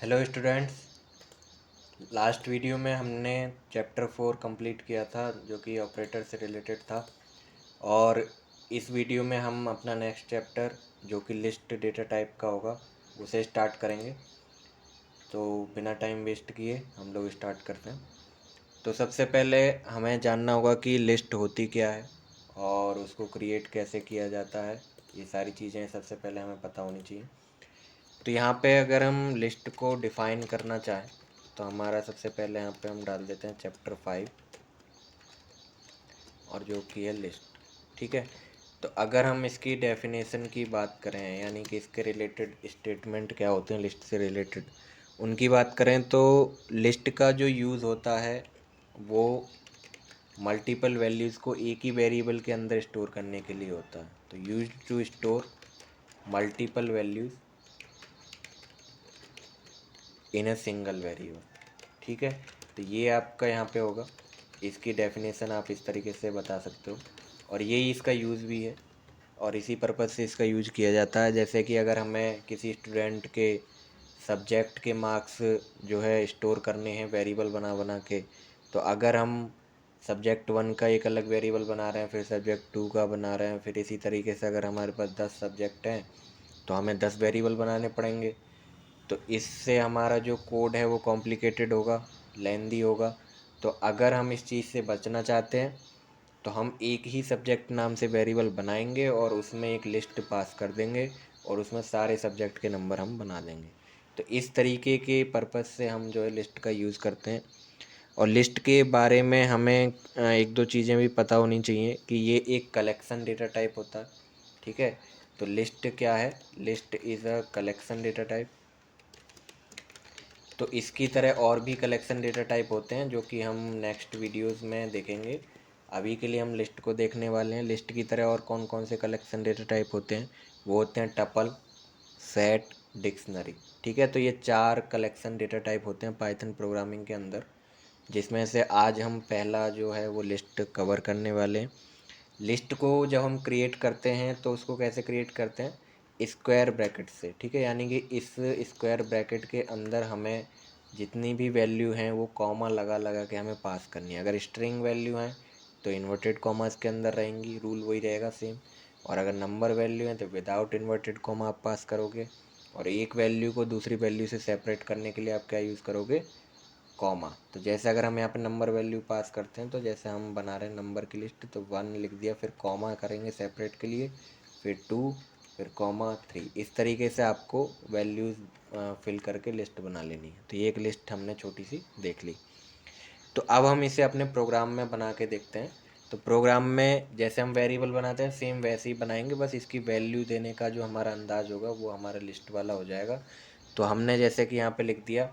Hello students. Last video में हमने chapter 4 complete किया था जो कि ऑपरेटर से रिलेटेड था। और इस वीडियो में हम अपना नेक्स्ट चैप्टर जो कि लिस्ट डेटा टाइप का होगा उसे स्टार्ट करेंगे। तो बिना टाइम वेस्ट किए हम लोग स्टार्ट करते हैं। तो सबसे पहले हमें जानना होगा कि लिस्ट होती क्या है और उसको क्रिएट कैसे किया जाता है। ये सारी चीज़ें सबसे पहले हमें पता होनी चाहिए। तो यहाँ पे अगर हम लिस्ट को डिफ़ाइन करना चाहें तो हमारा सबसे पहले यहाँ पे हम डाल देते हैं चैप्टर 5 और जो कि है लिस्ट। ठीक है। तो अगर हम इसकी डेफिनेशन की बात करें यानी कि इसके रिलेटेड स्टेटमेंट क्या होते हैं लिस्ट से रिलेटेड उनकी बात करें तो लिस्ट का जो यूज़ होता है वो मल्टीपल वैल्यूज़ को एक ही वेरिएबल के अंदर स्टोर करने के लिए होता है। तो use to store multiple values in a single variable. ठीक है। तो ये आपका यहाँ पे होगा। इसकी डेफिनेशन आप इस तरीके से बता सकते हो और यही इसका यूज़ भी है और इसी पर्पज़ से इसका यूज किया जाता है। जैसे कि अगर हमें किसी स्टूडेंट के सब्जेक्ट के मार्क्स जो है स्टोर करने हैं वेरिएबल बना बना के, तो अगर हम सब्जेक्ट 1 का एक अलग वेरिएबल बना रहे हैं, फिर सब्जेक्ट 2 का बना रहे हैं, फिर इसी तरीके से अगर हमारे पास 10 सब्जेक्ट हैं तो हमें 10 वेरिएबल बनाने पड़ेंगे। तो इससे हमारा जो कोड है वो कॉम्प्लिकेटेड होगा, लेंदी होगा। तो अगर हम इस चीज़ से बचना चाहते हैं तो हम एक ही सब्जेक्ट नाम से वेरिएबल बनाएंगे और उसमें एक लिस्ट पास कर देंगे और उसमें सारे सब्जेक्ट के नंबर हम बना देंगे। तो इस तरीके के पर्पज़ से हम जो है लिस्ट का यूज़ करते हैं। और लिस्ट के बारे में हमें एक दो चीज़ें भी पता होनी चाहिए कि ये एक कलेक्शन डेटा टाइप होता है। ठीक है। तो लिस्ट क्या है? List is a collection data type. तो इसकी तरह और भी कलेक्शन डेटा टाइप होते हैं जो कि हम नेक्स्ट वीडियोस में देखेंगे। अभी के लिए हम लिस्ट को देखने वाले हैं। लिस्ट की तरह और कौन कौन से कलेक्शन डेटा टाइप होते हैं वो होते हैं टपल, सेट, डिक्शनरी। ठीक है। तो ये 4 कलेक्शन डेटा टाइप होते हैं पाइथन प्रोग्रामिंग के अंदर, जिसमें से आज हम पहला जो है वो लिस्ट कवर करने वाले हैं। लिस्ट को जब हम क्रिएट करते हैं तो उसको कैसे क्रिएट करते हैं? स्क्वायर ब्रैकेट से। ठीक है। यानी कि इस स्क्वायर ब्रैकेट के अंदर हमें जितनी भी वैल्यू हैं वो कॉमा लगा लगा के हमें पास करनी है। अगर स्ट्रिंग वैल्यू हैं तो इन्वर्टेड कॉमास के अंदर रहेंगी, रूल वही रहेगा सेम। और अगर नंबर वैल्यू हैं तो विदाउट इन्वर्टेड कॉमा आप पास करोगे। और एक वैल्यू को दूसरी वैल्यू से सेपरेट करने के लिए आप क्या यूज़ करोगे? कॉमा। तो जैसे अगर हम यहाँ पे नंबर वैल्यू पास करते हैं तो जैसे हम बना रहे हैं नंबर की लिस्ट, तो 1 लिख दिया, फिर कॉमा करेंगे सेपरेट के लिए, फिर 2, फिर कॉमा 3। इस तरीके से आपको वैल्यूज़ फिल करके लिस्ट बना लेनी है। तो ये एक लिस्ट हमने छोटी सी देख ली। तो अब हम इसे अपने प्रोग्राम में बना के देखते हैं। तो प्रोग्राम में जैसे हम वेरिएबल बनाते हैं सेम वैसे ही बनाएंगे, बस इसकी वैल्यू देने का जो हमारा अंदाज होगा वो हमारा लिस्ट वाला हो जाएगा। तो हमने जैसे कि यहाँ पे लिख दिया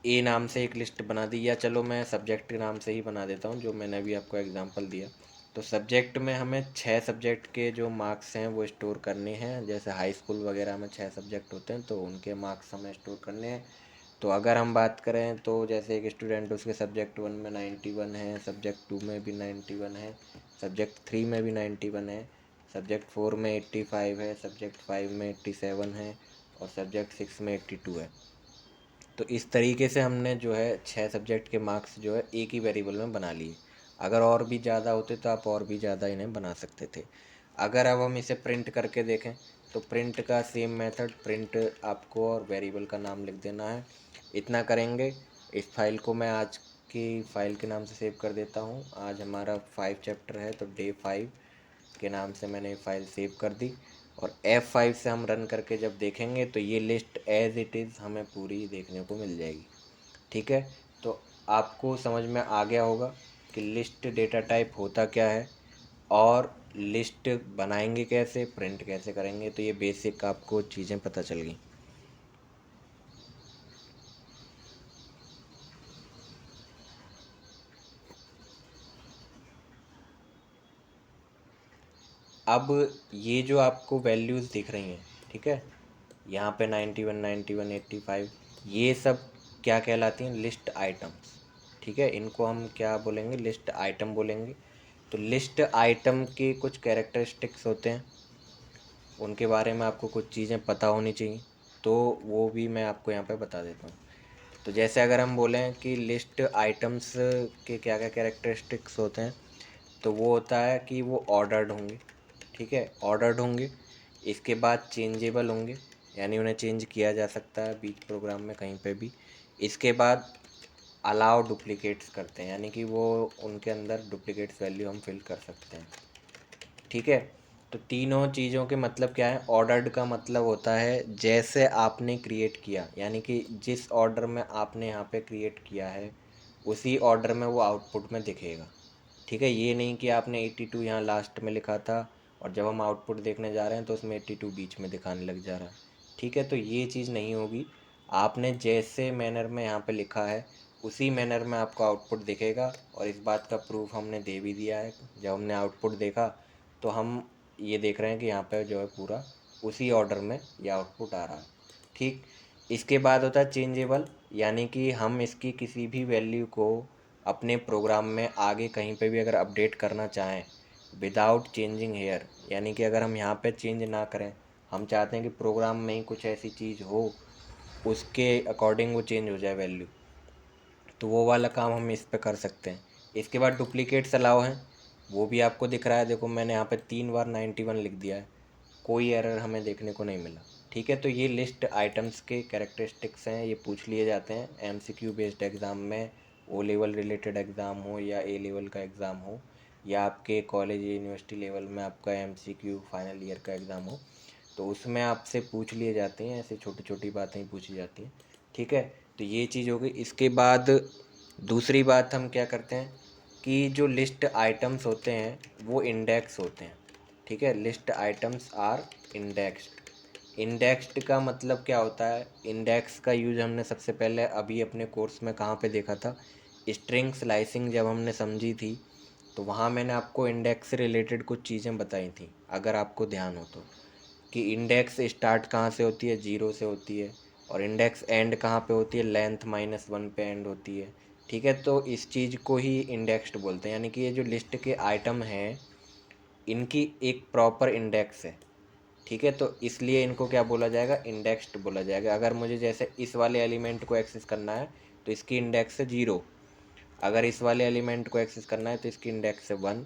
ए नाम से एक लिस्ट बना दी, या चलो मैं सब्जेक्ट के नाम से ही बना देता हूँ जो मैंने अभी आपको एग्जांपल दिया। तो सब्जेक्ट में हमें 6 सब्जेक्ट के जो मार्क्स हैं वो स्टोर करने हैं। जैसे हाई स्कूल वगैरह में 6 सब्जेक्ट होते हैं तो उनके मार्क्स हमें स्टोर करने हैं। तो अगर हम बात करें तो जैसे एक स्टूडेंट उसके सब्जेक्ट 1 में 91 है, सब्जेक्ट 2 में भी 91 है, सब्जेक्ट 3 में भी 91 है, सब्जेक्ट 4 में 85 है, सब्जेक्ट 5 में 87 है और सब्जेक्ट 6 में 82 है। तो इस तरीके से हमने जो है 6 सब्जेक्ट के मार्क्स जो है एक ही वेरिएबल में बना लिए। अगर और भी ज़्यादा होते तो आप और भी ज़्यादा इन्हें बना सकते थे। अगर अब हम इसे प्रिंट करके देखें तो प्रिंट का सेम मेथड, प्रिंट आपको और वेरिएबल का नाम लिख देना है। इतना करेंगे। इस फाइल को मैं आज की फ़ाइल के नाम से सेव कर देता हूँ। आज हमारा 5 चैप्टर है तो डे 5 के नाम से मैंने ये फाइल सेव कर दी। और F5 से हम रन करके जब देखेंगे तो ये लिस्ट एज इट इज़ हमें पूरी देखने को मिल जाएगी। ठीक है। तो आपको समझ में आ गया होगा कि लिस्ट डेटा टाइप होता क्या है और लिस्ट बनाएंगे कैसे, प्रिंट कैसे करेंगे। तो ये बेसिक आपको चीज़ें पता चल गई। अब ये जो आपको वैल्यूज़ दिख रही हैं, ठीक है, यहाँ पे 91, 91, 85, ये सब क्या कहलाती हैं? List items. ठीक है। इनको हम क्या बोलेंगे? लिस्ट आइटम बोलेंगे। तो लिस्ट आइटम के कुछ कैरेक्टरिस्टिक्स होते हैं, उनके बारे में आपको कुछ चीज़ें पता होनी चाहिए। तो वो भी मैं आपको यहाँ पे बता देता हूँ। तो जैसे अगर हम बोलें कि लिस्ट आइटम्स के क्या क्या कैरेक्टरिस्टिक्स होते हैं, तो वो होता है कि वो ऑर्डर्ड होंगे, ठीक है, ऑर्डर्ड होंगे। इसके बाद चेंजेबल होंगे, यानी उन्हें चेंज किया जा सकता है बीच प्रोग्राम में कहीं पे भी। इसके बाद अलाउ डुप्लीकेट्स करते हैं, यानी कि वो उनके अंदर डुप्लीकेट्स वैल्यू हम फिल कर सकते हैं, ठीक है। तो तीनों चीज़ों के मतलब क्या है? ऑर्डर्ड का मतलब होता है जैसे आपने क्रिएट किया, यानी कि जिस ऑर्डर में आपने यहाँ पे क्रिएट किया है उसी ऑर्डर में वो आउटपुट में दिखेगा, ठीक है। ये नहीं कि आपने 82 यहाँ लास्ट में लिखा था और जब हम आउटपुट देखने जा रहे हैं तो उसमें 82 बीच में दिखाने लग जा रहा है, ठीक है। तो ये चीज़ नहीं होगी। आपने जैसे मैनर में यहाँ पे लिखा है उसी मैनर में आपको आउटपुट दिखेगा, और इस बात का प्रूफ हमने दे भी दिया है। जब हमने आउटपुट देखा तो हम ये देख रहे हैं कि यहाँ पे जो है पूरा उसी ऑर्डर में ये आउटपुट आ रहा है, ठीक। इसके बाद होता है चेंजेबल, यानी कि हम इसकी किसी भी वैल्यू को अपने प्रोग्राम में आगे कहीं पे भी अगर अपडेट करना चाहें विदाउट चेंजिंग हेयर, यानी कि अगर हम यहाँ पे चेंज ना करें, हम चाहते हैं कि प्रोग्राम में ही कुछ ऐसी चीज़ हो उसके अकॉर्डिंग वो चेंज हो जाए वैल्यू, तो वो वाला काम हम इस पे कर सकते हैं। इसके बाद डुप्लीकेट्स अलाउ हैं, वो भी आपको दिख रहा है। देखो मैंने यहाँ पे 3 बार 91 लिख दिया है, कोई एरर हमें देखने को नहीं मिला, ठीक है। तो ये लिस्ट आइटम्स के कैरेक्टरिस्टिक्स हैं, ये पूछ लिए जाते हैं एमसीक्यू बेस्ड एग्ज़ाम में। ओ लेवल रिलेटेड एग्ज़ाम हो या ए लेवल का एग्ज़ाम हो या आपके कॉलेज या यूनिवर्सिटी लेवल में आपका एमसीक्यू फाइनल ईयर का एग्ज़ाम हो, तो उसमें आपसे पूछ लिए जाते हैं, ऐसे छोटी छोटी बातें ही पूछी जाती हैं, ठीक है। तो ये चीज़ हो गई। इसके बाद दूसरी बात हम क्या करते हैं कि जो लिस्ट आइटम्स होते हैं वो इंडेक्स होते हैं, ठीक है। List items are indexed. Indexed का मतलब क्या होता है? इंडेक्स का यूज़ हमने सबसे पहले अभी अपने कोर्स में कहाँ पे देखा था? स्ट्रिंग स्लाइसिंग जब हमने समझी थी तो वहाँ मैंने आपको इंडेक्स से रिलेटेड कुछ चीज़ें बताई थी, अगर आपको ध्यान हो तो, कि इंडेक्स स्टार्ट कहाँ से होती है? 0 से होती है, और इंडेक्स एंड कहाँ पे होती है? लेंथ -1 पे एंड होती है, ठीक है। तो इस चीज़ को ही इंडेक्स्ड बोलते हैं, यानी कि ये जो लिस्ट के आइटम हैं इनकी एक प्रॉपर इंडेक्स है, ठीक है। तो इसलिए इनको क्या बोला जाएगा? इंडेक्स्ड बोला जाएगा। अगर मुझे जैसे इस वाले एलिमेंट को एक्सेस करना है तो इसकी इंडेक्स है 0, अगर इस वाले एलिमेंट को एक्सेस करना है तो इसकी इंडेक्स है 1,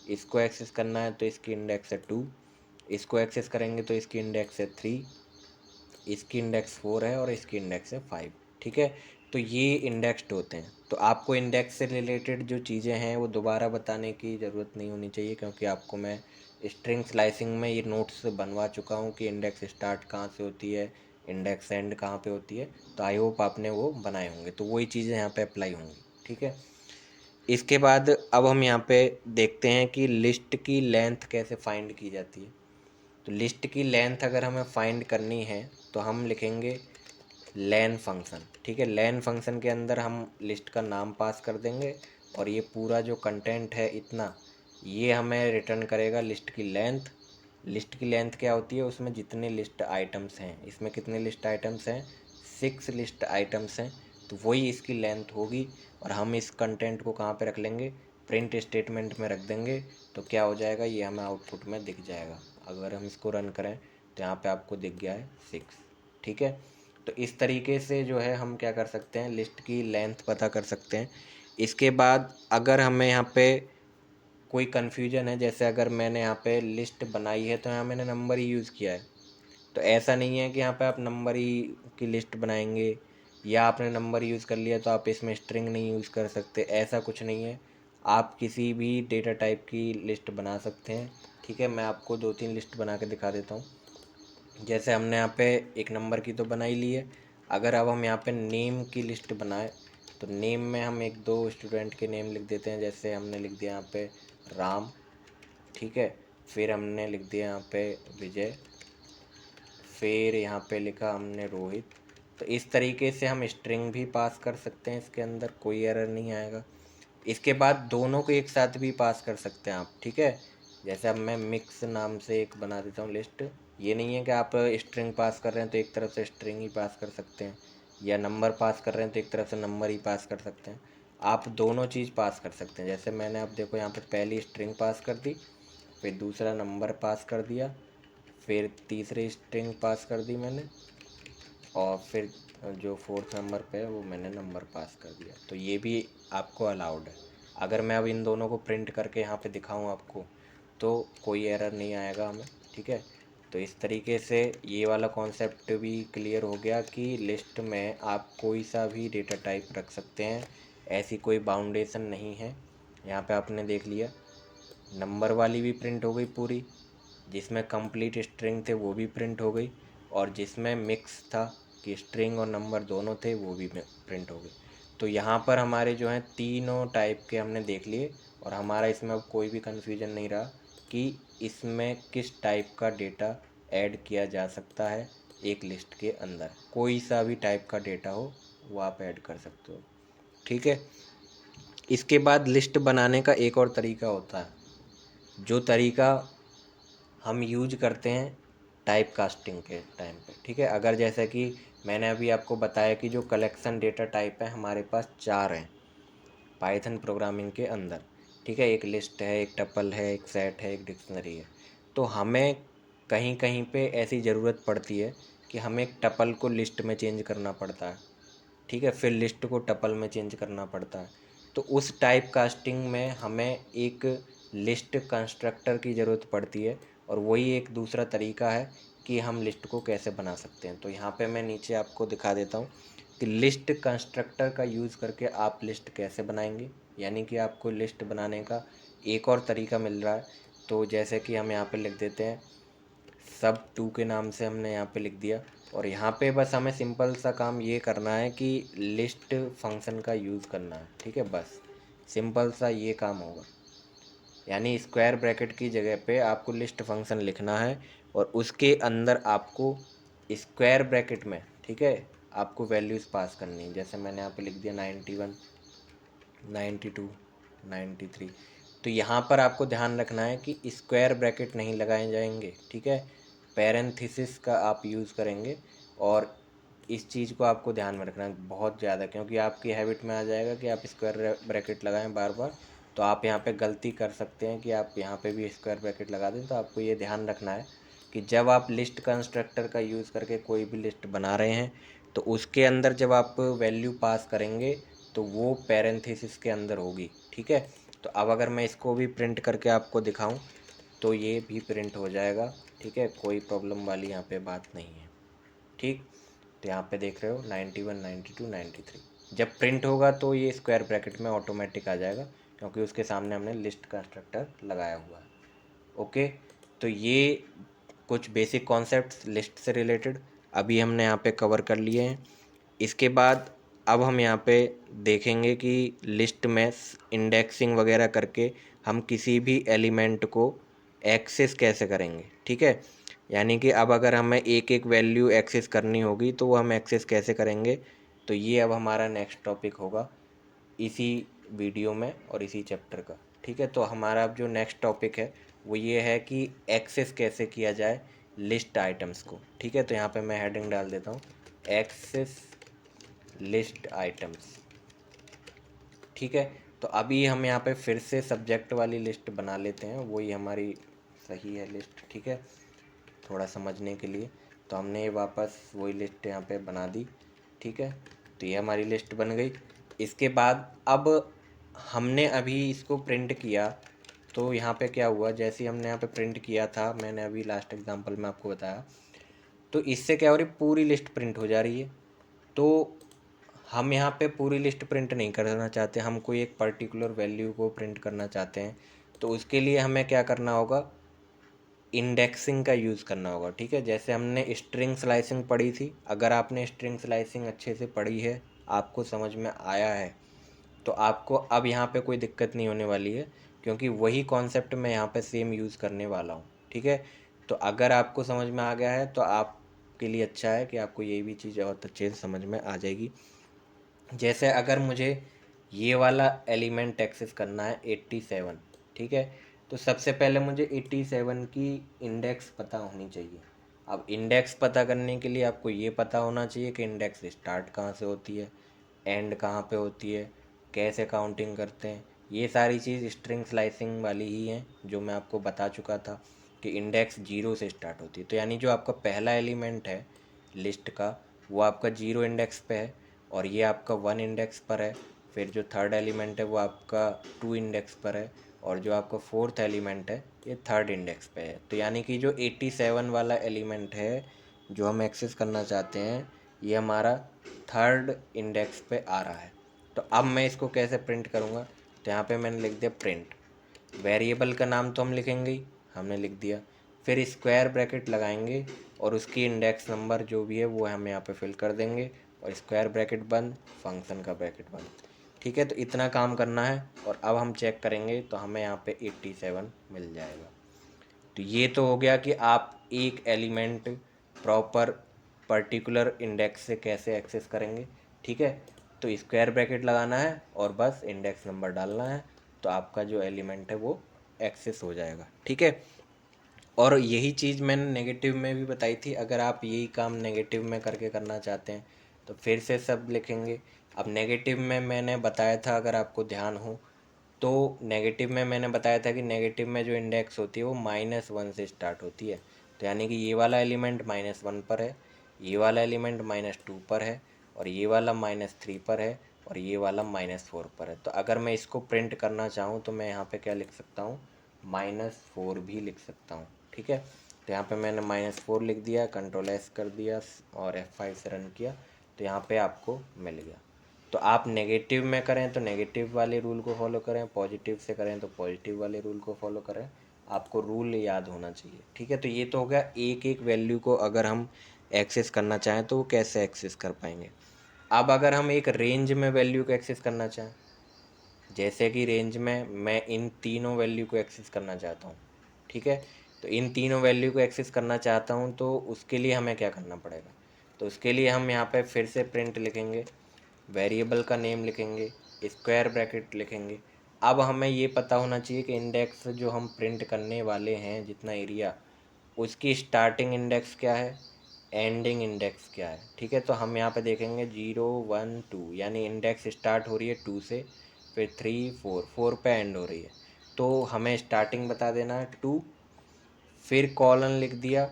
इसको एक्सेस करना है तो इसकी इंडेक्स है 2, इसको एक्सेस करेंगे तो इसकी इंडेक्स है 3, इसकी इंडेक्स 4 है और इसकी इंडेक्स है 5, ठीक है। तो ये इंडेक्स्ड होते हैं। तो आपको इंडेक्स से रिलेटेड जो चीज़ें हैं वो दोबारा बताने की ज़रूरत नहीं होनी चाहिए, क्योंकि आपको मैं स्ट्रिंग स्लाइसिंग में ये नोट्स बनवा चुका हूँ कि इंडेक्स स्टार्ट कहाँ से होती है, इंडेक्स एंड कहाँ पे होती है। तो आई होप आपने वो बनाए होंगे, तो वही चीज़ें यहाँ पे अप्लाई होंगी, ठीक है। इसके बाद अब हम यहाँ पे देखते हैं कि लिस्ट की लेंथ कैसे फाइंड की जाती है। तो लिस्ट की लेंथ अगर हमें फाइंड करनी है तो हम लिखेंगे लेन फंक्शन, ठीक है। लेन फंक्शन के अंदर हम लिस्ट का नाम पास कर देंगे और ये पूरा जो कंटेंट है इतना, ये हमें रिटर्न करेगा लिस्ट की लेंथ। लिस्ट की लेंथ क्या होती है? उसमें जितने लिस्ट आइटम्स हैं, इसमें कितने लिस्ट आइटम्स हैं? 6 लिस्ट आइटम्स हैं, तो वही इसकी लेंथ होगी। और हम इस कंटेंट को कहाँ पे रख लेंगे? प्रिंट स्टेटमेंट में रख देंगे। तो क्या हो जाएगा? ये हमें आउटपुट में दिख जाएगा। अगर हम इसको रन करें तो यहाँ पे आपको दिख गया है 6, ठीक है। तो इस तरीके से जो है हम क्या कर सकते हैं? लिस्ट की लेंथ पता कर सकते हैं। इसके बाद अगर हमें यहाँ पे कोई कन्फ्यूजन है, जैसे अगर मैंने यहाँ पे लिस्ट बनाई है तो यहाँ मैंने नंबर ही यूज़ किया है, तो ऐसा नहीं है कि यहाँ पे आप नंबर ही की लिस्ट बनाएंगे, या आपने नंबर यूज़ कर लिया तो आप इसमें स्ट्रिंग नहीं यूज़ कर सकते, ऐसा कुछ नहीं है। आप किसी भी डेटा टाइप की लिस्ट बना सकते हैं, ठीक है। मैं आपको 2-3 लिस्ट बना के दिखा देता हूँ। जैसे हमने यहाँ पे एक नंबर की तो बना ही ली है। अगर अब हम यहाँ पे नेम की लिस्ट बनाए तो नेम में हम 1-2 स्टूडेंट के नेम लिख देते हैं। जैसे हमने लिख दिया यहाँ पे राम, ठीक है। फिर हमने लिख दिया यहाँ पे विजय, फिर यहाँ पे लिखा हमने रोहित। तो इस तरीके से हम स्ट्रिंग भी पास कर सकते हैं, इसके अंदर कोई एरर नहीं आएगा। इसके बाद दोनों को एक साथ भी पास कर सकते हैं आप, ठीक है। जैसे अब मैं मिक्स नाम से एक बना देता हूँ लिस्ट। ये नहीं है कि आप स्ट्रिंग पास कर रहे हैं तो एक तरफ से स्ट्रिंग ही पास कर सकते हैं, या नंबर पास कर रहे हैं तो एक तरफ से नंबर ही पास कर सकते हैं। आप दोनों चीज़ पास कर सकते हैं। जैसे मैंने अब देखो यहाँ पे पहली स्ट्रिंग पास कर दी, फिर दूसरा नंबर पास कर दिया, फिर तीसरी स्ट्रिंग पास कर दी मैंने, और फिर जो फोर्थ नंबर पे है वो मैंने नंबर पास कर दिया। तो ये भी आपको अलाउड है। अगर मैं अब इन दोनों को प्रिंट करके यहाँ पे दिखाऊँ आपको तो कोई एरर नहीं आएगा हमें, ठीक है। तो इस तरीके से ये वाला कॉन्सेप्ट भी क्लियर हो गया कि लिस्ट में आप कोई सा भी डेटा टाइप रख सकते हैं, ऐसी कोई बाउंडेशन नहीं है। यहाँ पे आपने देख लिया, नंबर वाली भी प्रिंट हो गई पूरी, जिसमें कंप्लीट स्ट्रिंग थे वो भी प्रिंट हो गई, और जिसमें मिक्स था कि स्ट्रिंग और नंबर दोनों थे वो भी प्रिंट हो गई। तो यहाँ पर हमारे जो हैं तीनों टाइप के हमने देख लिए, और हमारा इसमें अब कोई भी कन्फ्यूजन नहीं रहा कि इसमें किस टाइप का डेटा ऐड किया जा सकता है। एक लिस्ट के अंदर कोई सा भी टाइप का डेटा हो वो आप ऐड कर सकते हो, ठीक है। इसके बाद लिस्ट बनाने का एक और तरीका होता है, जो तरीका हम यूज करते हैं टाइप कास्टिंग के टाइम पे, ठीक है। अगर जैसे कि मैंने अभी आपको बताया कि जो कलेक्शन डेटा टाइप है हमारे पास 4 हैं पाइथन प्रोग्रामिंग के अंदर, ठीक है। एक लिस्ट है, एक टपल है, एक सेट है, एक डिक्शनरी है। तो हमें कहीं कहीं पे ऐसी ज़रूरत पड़ती है कि हमें एक टपल को लिस्ट में चेंज करना पड़ता है, ठीक है, फिर लिस्ट को टपल में चेंज करना पड़ता है। तो उस टाइप कास्टिंग में हमें एक लिस्ट कंस्ट्रक्टर की ज़रूरत पड़ती है, और वही एक दूसरा तरीका है कि हम लिस्ट को कैसे बना सकते हैं। तो यहाँ पे मैं नीचे आपको दिखा देता हूँ कि लिस्ट कंस्ट्रक्टर का यूज़ करके आप लिस्ट कैसे बनाएंगे, यानी कि आपको लिस्ट बनाने का एक और तरीका मिल रहा है। तो जैसे कि हम यहाँ पे लिख देते हैं सब टू के नाम से, हमने यहाँ पे लिख दिया, और यहाँ पे बस हमें सिंपल सा काम ये करना है कि लिस्ट फंक्शन का यूज़ करना है, ठीक है। बस सिंपल सा ये काम होगा, यानी स्क्वायर ब्रैकेट की जगह पे आपको लिस्ट फंक्शन लिखना है, और उसके अंदर आपको स्क्वायर ब्रैकेट में, ठीक है, आपको वैल्यूज़ पास करनी है। जैसे मैंने यहाँ पे लिख दिया 91, 92, 93। तो यहाँ पर आपको ध्यान रखना है कि स्क्वायर ब्रैकेट नहीं लगाए जाएंगे, ठीक है, पैरेंथेसिस का आप यूज़ करेंगे। और इस चीज़ को आपको ध्यान में रखना है बहुत ज़्यादा, क्योंकि आपकी हैबिट में आ जाएगा कि आप स्क्वायर ब्रैकेट लगाएं बार बार। तो आप यहाँ पे गलती कर सकते हैं कि आप यहाँ पे भी स्क्वायर ब्रैकेट लगा दें। तो आपको ये ध्यान रखना है कि जब आप लिस्ट कंस्ट्रक्टर का यूज़ करके कोई भी लिस्ट बना रहे हैं तो उसके अंदर जब आप वैल्यू पास करेंगे तो वो पैरेंथेसिस के अंदर होगी, ठीक है। तो अब अगर मैं इसको भी प्रिंट करके आपको दिखाऊं तो ये भी प्रिंट हो जाएगा, ठीक है, कोई प्रॉब्लम वाली यहाँ पे बात नहीं है, ठीक। तो यहाँ पे देख रहे हो 91, 92, 93 जब प्रिंट होगा तो ये स्क्वायर ब्रैकेट में ऑटोमेटिक आ जाएगा, क्योंकि उसके सामने हमने लिस्ट कंस्ट्रक्टर लगाया हुआ है। ओके, तो ये कुछ बेसिक कॉन्सेप्ट्स लिस्ट से रिलेटेड अभी हमने यहाँ पे कवर कर लिए हैं। इसके बाद अब हम यहाँ पे देखेंगे कि लिस्ट में इंडेक्सिंग वगैरह करके हम किसी भी एलिमेंट को एक्सेस कैसे करेंगे, ठीक है। यानी कि अब अगर हमें एक एक वैल्यू एक्सेस करनी होगी तो वो हम एक्सेस कैसे करेंगे। तो ये अब हमारा नेक्स्ट टॉपिक होगा इसी वीडियो में और इसी चैप्टर का, ठीक है। तो हमारा अब जो नेक्स्ट टॉपिक है वो ये है कि एक्सेस कैसे किया जाए लिस्ट आइटम्स को, ठीक है। तो यहाँ पे मैं हेडिंग डाल देता हूँ एक्सेस लिस्ट आइटम्स, ठीक है। तो अभी हम यहाँ पे फिर से सब्जेक्ट वाली लिस्ट बना लेते हैं, वही हमारी सही है लिस्ट, ठीक है, थोड़ा समझने के लिए। तो हमने ये वापस वही लिस्ट यहाँ पे बना दी, ठीक है। तो ये हमारी लिस्ट बन गई। इसके बाद अब हमने अभी इसको प्रिंट किया, तो यहाँ पे क्या हुआ, जैसे ही हमने यहाँ पे प्रिंट किया था, मैंने अभी लास्ट एग्जांपल में आपको बताया, तो इससे क्या हो रही, पूरी लिस्ट प्रिंट हो जा रही है। तो हम यहाँ पे पूरी लिस्ट प्रिंट नहीं करना चाहते, हम कोई एक पर्टिकुलर वैल्यू को प्रिंट करना चाहते हैं। तो उसके लिए हमें क्या करना होगा, इंडेक्सिंग का यूज़ करना होगा, ठीक है। जैसे हमने स्ट्रिंग स्लाइसिंग पढ़ी थी, अगर आपने स्ट्रिंग स्लाइसिंग अच्छे से पढ़ी है, आपको समझ में आया है, तो आपको अब यहाँ पे कोई दिक्कत नहीं होने वाली है, क्योंकि वही कॉन्सेप्ट मैं यहाँ पे सेम यूज़ करने वाला हूँ, ठीक है। तो अगर आपको समझ में आ गया है तो आपके लिए अच्छा है कि आपको ये भी चीज़ और अच्छे से समझ में आ जाएगी। जैसे अगर मुझे ये वाला एलिमेंट एक्सेस करना है 87, ठीक है, तो सबसे पहले मुझे 87 की इंडेक्स पता होनी चाहिए। अब इंडेक्स पता करने के लिए आपको ये पता होना चाहिए कि इंडेक्स स्टार्ट कहाँ से होती है, एंड कहाँ पे होती है, कैसे काउंटिंग करते हैं। ये सारी चीज़ स्ट्रिंग स्लाइसिंग वाली ही हैं, जो मैं आपको बता चुका था कि इंडेक्स 0 से स्टार्ट होती है। तो यानी जो आपका पहला एलिमेंट है लिस्ट का वो आपका 0 इंडेक्स पे है और ये आपका 1 इंडेक्स पर है। फिर जो थर्ड एलिमेंट है वो आपका 2 इंडेक्स पर है और जो आपका फोर्थ एलिमेंट है ये थर्ड इंडेक्स पे है। तो यानी कि जो 87 वाला एलिमेंट है जो हम एक्सेस करना चाहते हैं ये हमारा थर्ड इंडेक्स पे आ रहा है। तो अब मैं इसको कैसे प्रिंट करूँगा, तो यहाँ पे मैंने लिख दिया प्रिंट। वेरिएबल का नाम तो हम लिखेंगे ही, हमने लिख दिया। फिर स्क्वायर ब्रैकेट लगाएंगे और उसकी इंडेक्स नंबर जो भी है वो हम यहाँ पे फिल कर देंगे और स्क्वायर ब्रैकेट बंद, फंक्शन का ब्रैकेट बंद। ठीक है, तो इतना काम करना है और अब हम चेक करेंगे तो हमें यहाँ पे 87 मिल जाएगा। तो ये तो हो गया कि आप एक एलिमेंट प्रॉपर पर्टिकुलर इंडेक्स से कैसे एक्सेस करेंगे। ठीक है, तो स्क्वायर ब्रैकेट लगाना है और बस इंडेक्स नंबर डालना है तो आपका जो एलिमेंट है वो एक्सेस हो जाएगा। ठीक है, और यही चीज़ मैंने नेगेटिव में भी बताई थी। अगर आप यही काम नेगेटिव में करके करना चाहते हैं तो फिर से सब लिखेंगे। अब नेगेटिव में मैंने बताया था, अगर आपको ध्यान हो तो नेगेटिव में मैंने बताया था कि नेगेटिव में जो इंडेक्स होती है वो -1 से स्टार्ट होती है। तो यानी कि ये वाला एलिमेंट -1 पर है, ये वाला एलिमेंट -2 पर है और ये वाला -3 पर है और ये वाला -4 पर है। तो अगर मैं इसको प्रिंट करना चाहूँ तो मैं यहाँ पे क्या लिख सकता हूँ, -4 भी लिख सकता हूँ। ठीक है, तो यहाँ पे मैंने -4 लिख दिया, Ctrl+S कर दिया और F5 से रन किया तो यहाँ पे आपको मिल गया। तो आप नेगेटिव में करें तो नेगेटिव वाले रूल को फॉलो करें, पॉजिटिव से करें तो पॉजिटिव वाले रूल को फॉलो करें। आपको रूल याद होना चाहिए। ठीक है, तो ये तो हो गया एक एक वैल्यू को अगर हम एक्सेस करना चाहें तो वो कैसे एक्सेस कर पाएंगे। अब अगर हम एक रेंज में वैल्यू को एक्सेस करना चाहें, जैसे कि रेंज में मैं इन तीनों वैल्यू को एक्सेस करना चाहता हूँ। ठीक है, तो इन तीनों वैल्यू को एक्सेस करना चाहता हूँ तो उसके लिए हमें क्या करना पड़ेगा, तो उसके लिए हम यहाँ पे फिर से प्रिंट लिखेंगे, वेरिएबल का नेम लिखेंगे, स्क्वायर ब्रैकेट लिखेंगे। अब हमें ये पता होना चाहिए कि इंडेक्स जो हम प्रिंट करने वाले हैं जितना एरिया, उसकी स्टार्टिंग इंडेक्स क्या है, एंडिंग इंडेक्स क्या है। ठीक है, तो हम यहाँ पे देखेंगे 0 1 2 यानी इंडेक्स स्टार्ट हो रही है 2 से, फिर 3 4 4 पे एंड हो रही है। तो हमें स्टार्टिंग बता देना है 2, फिर कॉलन लिख दिया।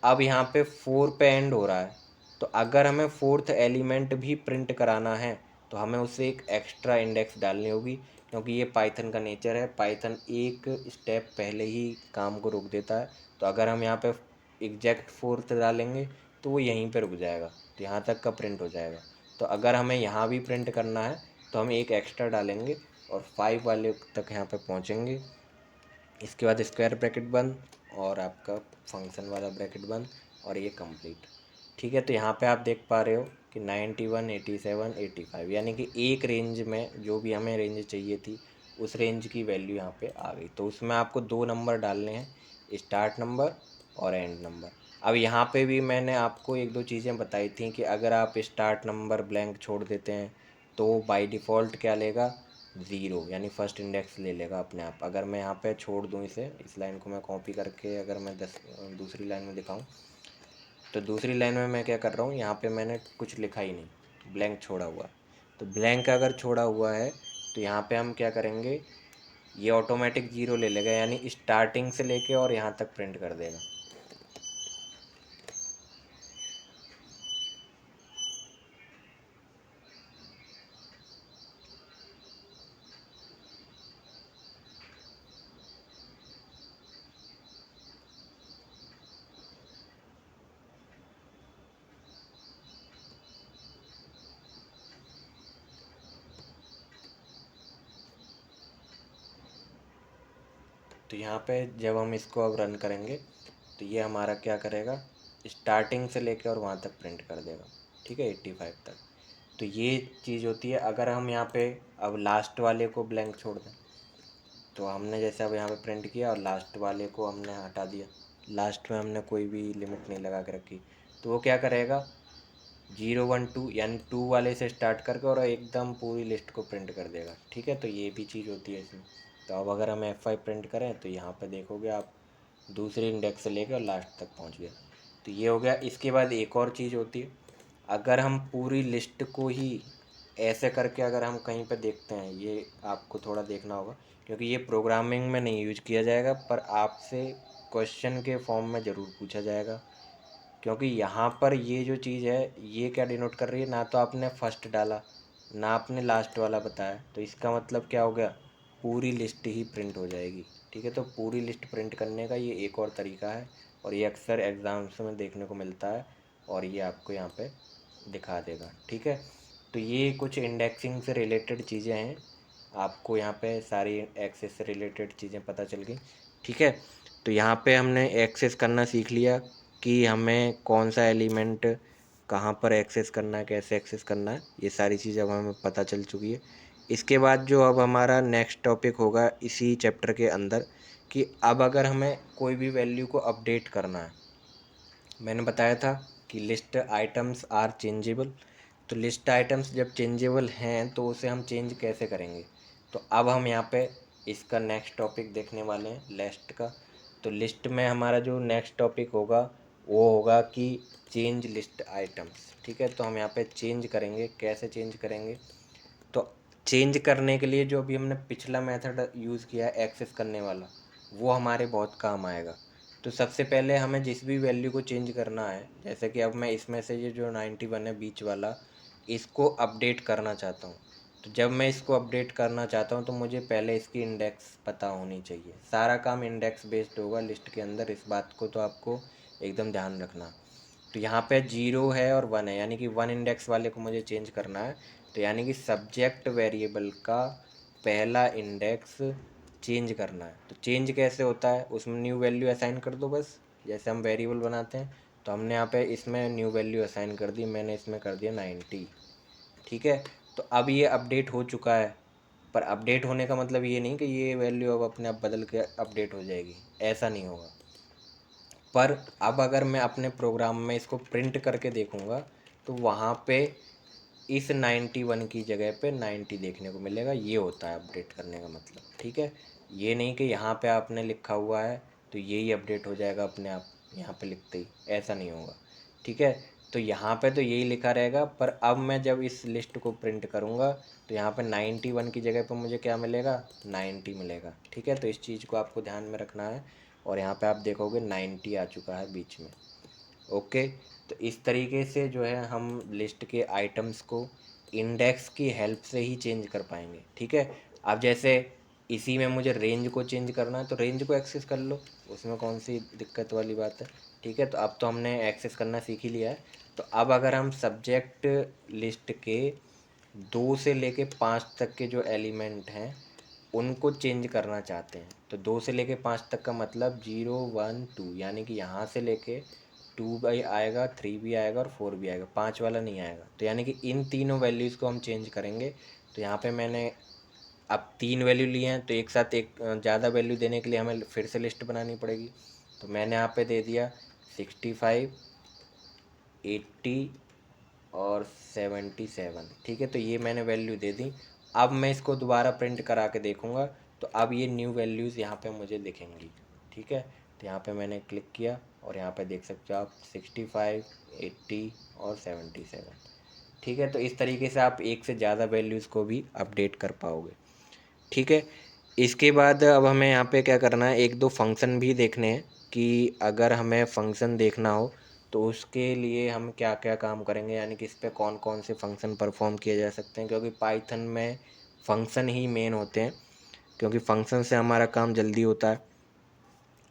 अब यहाँ पे 4 पे एंड हो रहा है तो अगर हमें फोर्थ एलिमेंट भी प्रिंट कराना है तो हमें उसे एक एक्स्ट्रा इंडेक्स डालनी होगी, क्योंकि ये पाइथन का नेचर है, पाइथन एक स्टेप पहले ही काम को रोक देता है। तो अगर हम यहाँ पे एग्जैक्ट फोर्थ डालेंगे तो वो यहीं पे रुक जाएगा, तो यहाँ तक का प्रिंट हो जाएगा। तो अगर हमें यहाँ भी प्रिंट करना है तो हम एक एक्स्ट्रा डालेंगे और 5 वाले तक यहाँ पे पहुँचेंगे। इसके बाद स्क्वायर ब्रैकेट बंद और आपका फंक्शन वाला ब्रैकेट बंद और ये कंप्लीट। ठीक है, तो यहाँ पे आप देख पा रहे हो कि 91 87 85 यानी कि एक रेंज में जो भी हमें रेंज चाहिए थी उस रेंज की वैल्यू यहाँ पे आ गई। तो उसमें आपको 2 नंबर डालने हैं, स्टार्ट नंबर और एंड नंबर। अब यहाँ पे भी मैंने आपको एक दो चीज़ें बताई थी कि अगर आप स्टार्ट नंबर ब्लैंक छोड़ देते हैं तो बाय डिफ़ॉल्ट क्या लेगा, ज़ीरो, यानी फर्स्ट इंडेक्स ले लेगा अपने आप। अगर मैं यहाँ पे छोड़ दूँ इसे, इस लाइन को मैं कॉपी करके अगर मैं दूसरी लाइन में दिखाऊँ तो दूसरी लाइन में मैं क्या कर रहा हूँ, यहाँ पे मैंने कुछ लिखा ही नहीं, ब्लैंक छोड़ा हुआ है। तो ब्लैंक अगर छोड़ा हुआ है तो यहाँ पे हम क्या करेंगे, ये ऑटोमेटिक ज़ीरो ले लेगा, यानी स्टार्टिंग से लेके और यहाँ तक प्रिंट कर देगा। तो यहाँ पे जब हम इसको अब रन करेंगे तो ये हमारा क्या करेगा, स्टार्टिंग से लेके और वहाँ तक प्रिंट कर देगा। ठीक है, 85 तक। तो ये चीज़ होती है। अगर हम यहाँ पे अब लास्ट वाले को ब्लैंक छोड़ दें, तो हमने जैसे अब यहाँ पे प्रिंट किया और लास्ट वाले को हमने हटा दिया, लास्ट में हमने कोई भी लिमिट नहीं लगा के रखी, तो वो क्या करेगा, 0 1 2 यानी 2 वाले से स्टार्ट करके और एकदम पूरी लिस्ट को प्रिंट कर देगा। ठीक है, तो ये भी चीज़ होती है इसमें। तो अब अगर हम F5 प्रिंट करें तो यहाँ पे देखोगे आप दूसरी इंडेक्स से लेकर लास्ट तक पहुँच गया। तो ये हो गया। इसके बाद एक और चीज़ होती है, अगर हम पूरी लिस्ट को ही ऐसे करके अगर हम कहीं पे देखते हैं, ये आपको थोड़ा देखना होगा क्योंकि ये प्रोग्रामिंग में नहीं यूज किया जाएगा पर आपसे क्वेश्चन के फॉर्म में ज़रूर पूछा जाएगा, क्योंकि यहाँ पर ये जो चीज़ है ये क्या डिनोट कर रही है, ना तो आपने फर्स्ट डाला ना आपने लास्ट वाला बताया, तो इसका मतलब क्या हो गया, पूरी लिस्ट ही प्रिंट हो जाएगी। ठीक है, तो पूरी लिस्ट प्रिंट करने का ये एक और तरीका है और ये अक्सर एग्ज़ाम्स में देखने को मिलता है और ये आपको यहाँ पे दिखा देगा। ठीक है, तो ये कुछ इंडेक्सिंग से रिलेटेड चीज़ें हैं, आपको यहाँ पे सारी एक्सेस से रिलेटेड चीज़ें पता चल गई। ठीक है, तो यहाँ पे हमने एक्सेस करना सीख लिया कि हमें कौन सा एलिमेंट कहाँ पर एक्सेस करना है, कैसे एक्सेस करना है, ये सारी चीज़ अब हमें पता चल चुकी है। इसके बाद जो अब हमारा नेक्स्ट टॉपिक होगा इसी चैप्टर के अंदर, कि अब अगर हमें कोई भी वैल्यू को अपडेट करना है, मैंने बताया था कि लिस्ट आइटम्स आर चेंजेबल, तो लिस्ट आइटम्स जब चेंजेबल हैं तो उसे हम चेंज कैसे करेंगे। तो अब हम यहाँ पे इसका नेक्स्ट टॉपिक देखने वाले हैं लिस्ट का। तो लिस्ट में हमारा जो नेक्स्ट टॉपिक होगा वो होगा कि चेंज लिस्ट आइटम्स। ठीक है, तो हम यहाँ पे चेंज करेंगे, कैसे चेंज करेंगे। तो चेंज करने के लिए जो अभी हमने पिछला मेथड यूज़ किया है एक्सेस करने वाला, वो हमारे बहुत काम आएगा। तो सबसे पहले हमें जिस भी वैल्यू को चेंज करना है, जैसे कि अब मैं इसमें से ये जो 91 है बीच वाला, इसको अपडेट करना चाहता हूँ। तो जब मैं इसको अपडेट करना चाहता हूँ तो मुझे पहले इसकी इंडेक्स पता होनी चाहिए। सारा काम इंडेक्स बेस्ड होगा लिस्ट के अंदर, इस बात को तो आपको एकदम ध्यान रखना। तो यहाँ पे 0 है और 1 है, यानी कि 1 इंडेक्स वाले को मुझे चेंज करना है। तो यानी कि सब्जेक्ट वेरिएबल का पहला इंडेक्स चेंज करना है। तो चेंज कैसे होता है, उसमें न्यू वैल्यू असाइन कर दो बस, जैसे हम वेरिएबल बनाते हैं। तो हमने यहाँ पे इसमें न्यू वैल्यू असाइन कर दी, मैंने इसमें कर दिया 90। ठीक है, तो अब ये अपडेट हो चुका है, पर अपडेट होने का मतलब ये नहीं कि ये वैल्यू अब अपने आप बदल के अपडेट हो जाएगी, ऐसा नहीं होगा। पर अब अगर मैं अपने प्रोग्राम में इसको प्रिंट करके देखूँगा तो वहाँ पे इस 91 की जगह पे 90 देखने को मिलेगा। ये होता है अपडेट करने का मतलब। ठीक है, ये नहीं कि यहाँ पे आपने लिखा हुआ है तो यही अपडेट हो जाएगा अपने आप यहाँ पे लिखते ही, ऐसा नहीं होगा। ठीक है, तो यहाँ पे तो यही लिखा रहेगा, पर अब मैं जब इस लिस्ट को प्रिंट करूँगा तो यहाँ पे 91 की जगह पे मुझे क्या मिलेगा, 90 मिलेगा। ठीक है, तो इस चीज़ को आपको ध्यान में रखना है। और यहाँ पे आप देखोगे 90 आ चुका है बीच में। ओके, तो इस तरीके से जो है हम लिस्ट के आइटम्स को इंडेक्स की हेल्प से ही चेंज कर पाएंगे। ठीक है, अब जैसे इसी में मुझे रेंज को चेंज करना है तो रेंज को एक्सेस कर लो, उसमें कौन सी दिक्कत वाली बात है। ठीक है, तो अब तो हमने एक्सेस करना सीख ही लिया है। तो अब अगर हम सब्जेक्ट लिस्ट के 2 से लेके 5 तक के जो एलिमेंट हैं उनको चेंज करना चाहते हैं, तो 2 से लेके 5 तक का मतलब 0 1 2, यानी कि यहाँ से लेके 2 भी आएगा, 3 भी आएगा और 4 भी आएगा, 5 वाला नहीं आएगा। तो यानी कि इन तीनों वैल्यूज़ को हम चेंज करेंगे। तो यहाँ पे मैंने अब 3 वैल्यू लिए हैं, तो एक साथ एक ज़्यादा वैल्यू देने के लिए हमें फिर से लिस्ट बनानी पड़ेगी। तो मैंने यहाँ पे दे दिया 65 80 और 77। ठीक है, तो ये मैंने वैल्यू दे दी। अब मैं इसको दोबारा प्रिंट करा के देखूँगा तो अब ये न्यू वैल्यूज़ यहाँ पे मुझे दिखेंगी। ठीक है, तो यहाँ पे मैंने क्लिक किया और यहाँ पे देख सकते हो आप 65 80 और 77। ठीक है, तो इस तरीके से आप एक से ज़्यादा वैल्यूज़ को भी अपडेट कर पाओगे। ठीक है, इसके बाद अब हमें यहाँ पे क्या करना है, एक दो फंक्शन भी देखने हैं कि अगर हमें फंक्शन देखना हो तो उसके लिए हम क्या क्या काम करेंगे, यानी कि इस पे कौन कौन से फंक्शन परफॉर्म किए जा सकते हैं, क्योंकि पाइथन में फंक्शन ही मेन होते हैं, क्योंकि फंक्शन से हमारा काम जल्दी होता है।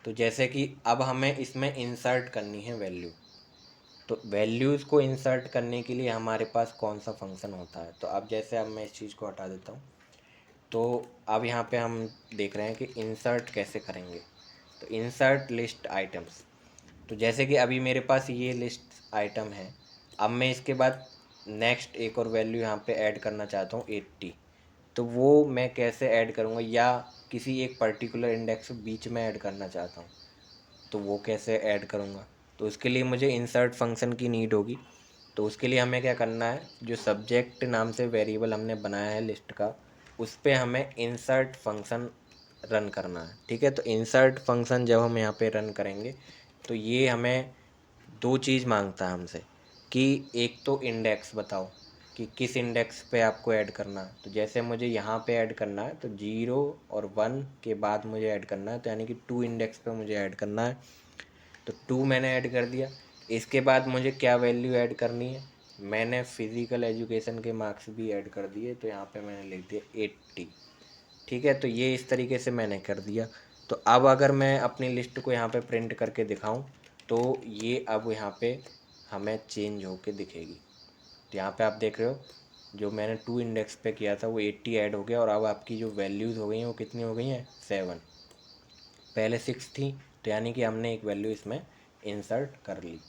तो जैसे कि अब हमें इसमें इंसर्ट करनी है वैल्यू, तो वैल्यूज़ को इंसर्ट करने के लिए हमारे पास कौन सा फंक्शन होता है। तो अब जैसे अब मैं इस चीज़ को हटा देता हूँ, तो अब यहाँ पे हम देख रहे हैं कि इंसर्ट कैसे करेंगे। तो इंसर्ट लिस्ट आइटम्स, तो जैसे कि अभी मेरे पास ये लिस्ट आइटम है, अब मैं इसके बाद नेक्स्ट एक और वैल्यू यहाँ पे ऐड करना चाहता हूँ 80। तो वो मैं कैसे ऐड करूँगा, या किसी एक पर्टिकुलर इंडेक्स बीच में ऐड करना चाहता हूँ तो वो कैसे ऐड करूँगा। तो उसके लिए मुझे इंसर्ट फंक्शन की नीड होगी। तो उसके लिए हमें क्या करना है, जो सब्जेक्ट नाम से वेरिएबल हमने बनाया है लिस्ट का, उस पर हमें इंसर्ट फंक्शन रन करना है। ठीक है, तो इंसर्ट फंक्शन जब हम यहाँ पे रन करेंगे तो ये हमें दो चीज़ मांगता है हमसे, कि एक तो इंडेक्स बताओ कि किस इंडेक्स पे आपको ऐड करना है। तो जैसे मुझे यहाँ पे ऐड करना है तो 0 और 1 के बाद मुझे ऐड करना है, तो यानी कि 2 इंडेक्स पे मुझे ऐड करना है। तो 2 मैंने ऐड कर दिया। इसके बाद मुझे क्या वैल्यू ऐड करनी है, मैंने फिज़िकल एजुकेशन के मार्क्स भी ऐड कर दिए, तो यहाँ पे मैंने लिख दिया 80। ठीक है, तो ये इस तरीके से मैंने कर दिया। तो अब अगर मैं अपनी लिस्ट को यहाँ पे प्रिंट करके दिखाऊं तो ये अब यहाँ पे हमें चेंज होके दिखेगी। तो यहाँ पे आप देख रहे हो जो मैंने 2 इंडेक्स पे किया था वो 80 ऐड हो गया, और अब आपकी जो वैल्यूज़ हो गई हैं वो कितनी हो गई हैं, 7। पहले 6 थी, तो यानी कि हमने एक वैल्यू इसमें इंसर्ट कर ली।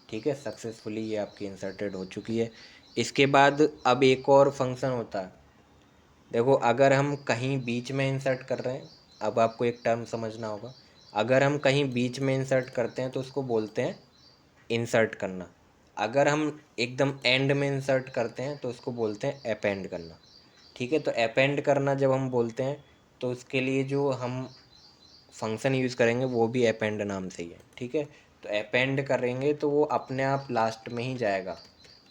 ठीक है, सक्सेसफुली ये आपकी इंसर्टेड हो चुकी है। इसके बाद अब एक और फंक्शन होता है। देखो, अगर हम कहीं बीच में इंसर्ट कर रहे हैं, अब आपको एक टर्म समझना होगा। अगर हम कहीं बीच में इंसर्ट करते हैं तो उसको बोलते हैं इंसर्ट करना। अगर हम एकदम एंड में इंसर्ट करते हैं तो उसको बोलते हैं अपेंड करना। ठीक है, तो अपेंड करना जब हम बोलते हैं तो उसके लिए जो हम फंक्शन यूज़ करेंगे वो भी अपेंड नाम से ही है। ठीक है, तो अपेंड करेंगे तो वो अपने आप लास्ट में ही जाएगा।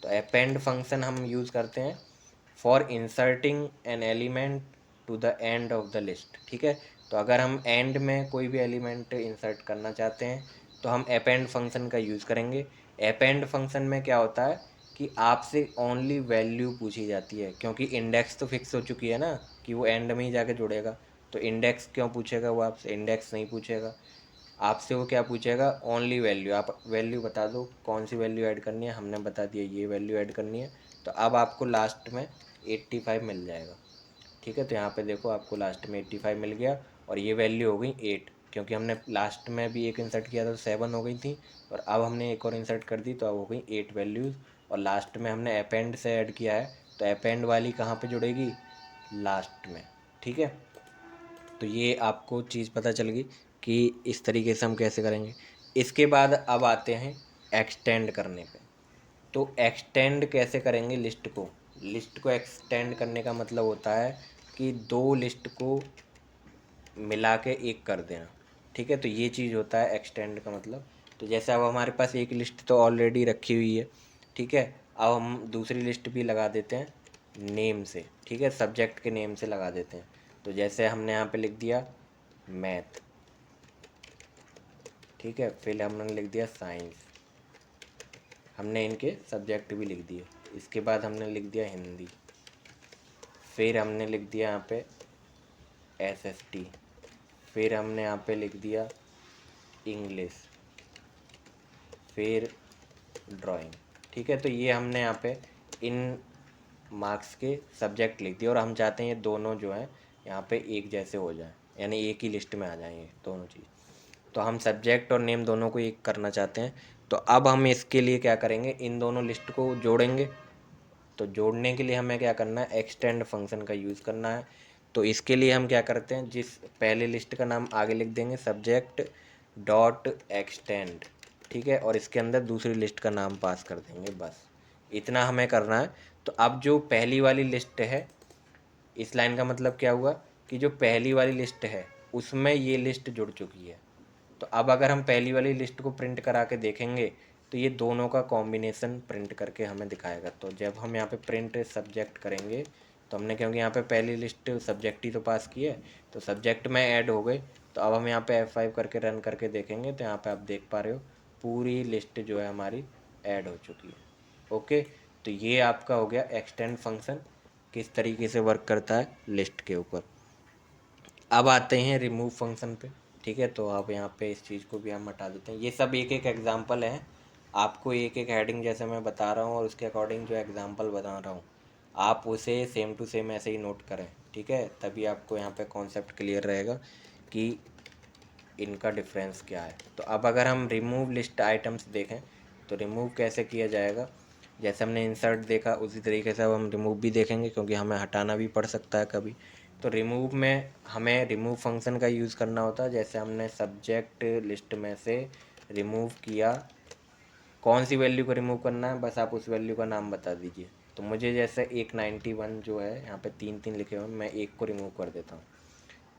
तो अपेंड फंक्शन हम यूज़ करते हैं for inserting an element to the end of the list. ठीक है, तो अगर हम एंड में कोई भी एलिमेंट इंसर्ट करना चाहते हैं तो हम अपेंड फंक्शन का यूज़ करेंगे। अपेंड फंक्शन में क्या होता है कि आपसे ओनली वैल्यू पूछी जाती है, क्योंकि इंडेक्स तो फिक्स हो चुकी है ना कि वो एंड में ही जाके जुड़ेगा। तो इंडेक्स क्यों पूछेगा, वो आपसे इंडेक्स नहीं पूछेगा। आपसे वो क्या पूछेगा, ओनली वैल्यू। आप वैल्यू बता दो कौन सी वैल्यू ऐड करनी है, हमने बता दिया ये वैल्यू ऐड करनी है। तो अब आपको लास्ट में 85 मिल जाएगा। ठीक है, तो यहाँ पे देखो आपको लास्ट में 85 मिल गया, और ये वैल्यू हो गई 8, क्योंकि हमने लास्ट में भी एक इंसर्ट किया था तो 7 हो गई थी, और अब हमने एक और इंसर्ट कर दी तो अब हो गई 8 वैल्यूज़। और लास्ट में हमने अपेंड से ऐड किया है, तो अपेंड वाली कहाँ पे जुड़ेगी, लास्ट में। ठीक है, तो ये आपको चीज़ पता चल गई कि इस तरीके से हम कैसे करेंगे। इसके बाद अब आते हैं एक्सटेंड करने पे। तो एक्सटेंड कैसे करेंगे लिस्ट को एक्सटेंड करने का मतलब होता है कि दो लिस्ट को मिला के एक कर देना। ठीक है, तो ये चीज़ होता है एक्सटेंड का मतलब। तो जैसे अब हमारे पास एक लिस्ट तो ऑलरेडी रखी हुई है। ठीक है, अब हम दूसरी लिस्ट भी लगा देते हैं नेम से। ठीक है, सब्जेक्ट के नेम से लगा देते हैं। तो जैसे हमने यहाँ पे लिख दिया मैथ। ठीक है, फिर हमने लिख दिया साइंस, हमने इनके सब्जेक्ट भी लिख दिए। इसके बाद हमने लिख दिया हिंदी, फिर हमने लिख दिया यहाँ पे SST, फिर हमने यहाँ पे लिख दिया इंग्लिश, फिर ड्राइंग। ठीक है, तो ये हमने यहाँ पे इन मार्क्स के सब्जेक्ट लिख दिए, और हम चाहते हैं ये दोनों जो हैं यहाँ पे एक जैसे हो जाएं, यानी एक ही लिस्ट में आ जाएं ये दोनों चीज़। तो हम सब्जेक्ट और नेम दोनों को एक करना चाहते हैं। तो अब हम इसके लिए क्या करेंगे, इन दोनों लिस्ट को जोड़ेंगे। तो जोड़ने के लिए हमें क्या करना है, एक्सटेंड फंक्शन का यूज़ करना है। तो इसके लिए हम क्या करते हैं, जिस पहले लिस्ट का नाम आगे लिख देंगे सब्जेक्ट डॉट एक्सटेंड। ठीक है, और इसके अंदर दूसरी लिस्ट का नाम पास कर देंगे, बस इतना हमें करना है। तो अब जो पहली वाली लिस्ट है, इस लाइन का मतलब क्या हुआ कि जो पहली वाली लिस्ट है उसमें ये लिस्ट जुड़ चुकी है। तो अब अगर हम पहली वाली लिस्ट को प्रिंट करा के देखेंगे तो ये दोनों का कॉम्बिनेशन प्रिंट करके हमें दिखाएगा। तो जब हम यहाँ पे प्रिंट सब्जेक्ट करेंगे तो हमने, क्योंकि यहाँ पे पहली लिस्ट सब्जेक्ट ही तो पास की है, तो सब्जेक्ट में ऐड हो गए। तो अब हम यहाँ पे F5 करके रन करके देखेंगे तो यहाँ पे आप देख पा रहे हो पूरी लिस्ट जो है हमारी ऐड हो चुकी है। ओके, तो ये आपका हो गया एक्सटेंड फंक्शन किस तरीके से वर्क करता है लिस्ट के ऊपर। अब आते हैं रिमूव फंक्शन पे। ठीक है, तो अब यहाँ पे इस चीज़ को भी हम हटा देते हैं। ये सब एक एक एग्जांपल है, आपको एक एक हेडिंग जैसे मैं बता रहा हूँ और उसके अकॉर्डिंग जो एग्जांपल बता रहा हूँ आप उसे सेम टू सेम ऐसे ही नोट करें। ठीक है, तभी आपको यहाँ पे कॉन्सेप्ट क्लियर रहेगा कि इनका डिफरेंस क्या है। तो अब अगर हम रिमूव लिस्ट आइटम्स देखें तो रिमूव कैसे किया जाएगा, जैसे हमने इंसर्ट देखा उसी तरीके से अब हम रिमूव भी देखेंगे, क्योंकि हमें हटाना भी पड़ सकता है कभी। तो रिमूव में हमें रिमूव फंक्शन का यूज़ करना होता है। जैसे हमने सब्जेक्ट लिस्ट में से रिमूव किया, कौन सी वैल्यू को रिमूव करना है, बस आप उस वैल्यू का नाम बता दीजिए। तो मुझे जैसे एक 91 जो है यहाँ पे 3 3 लिखे हुए हैं, मैं एक को रिमूव कर देता हूँ।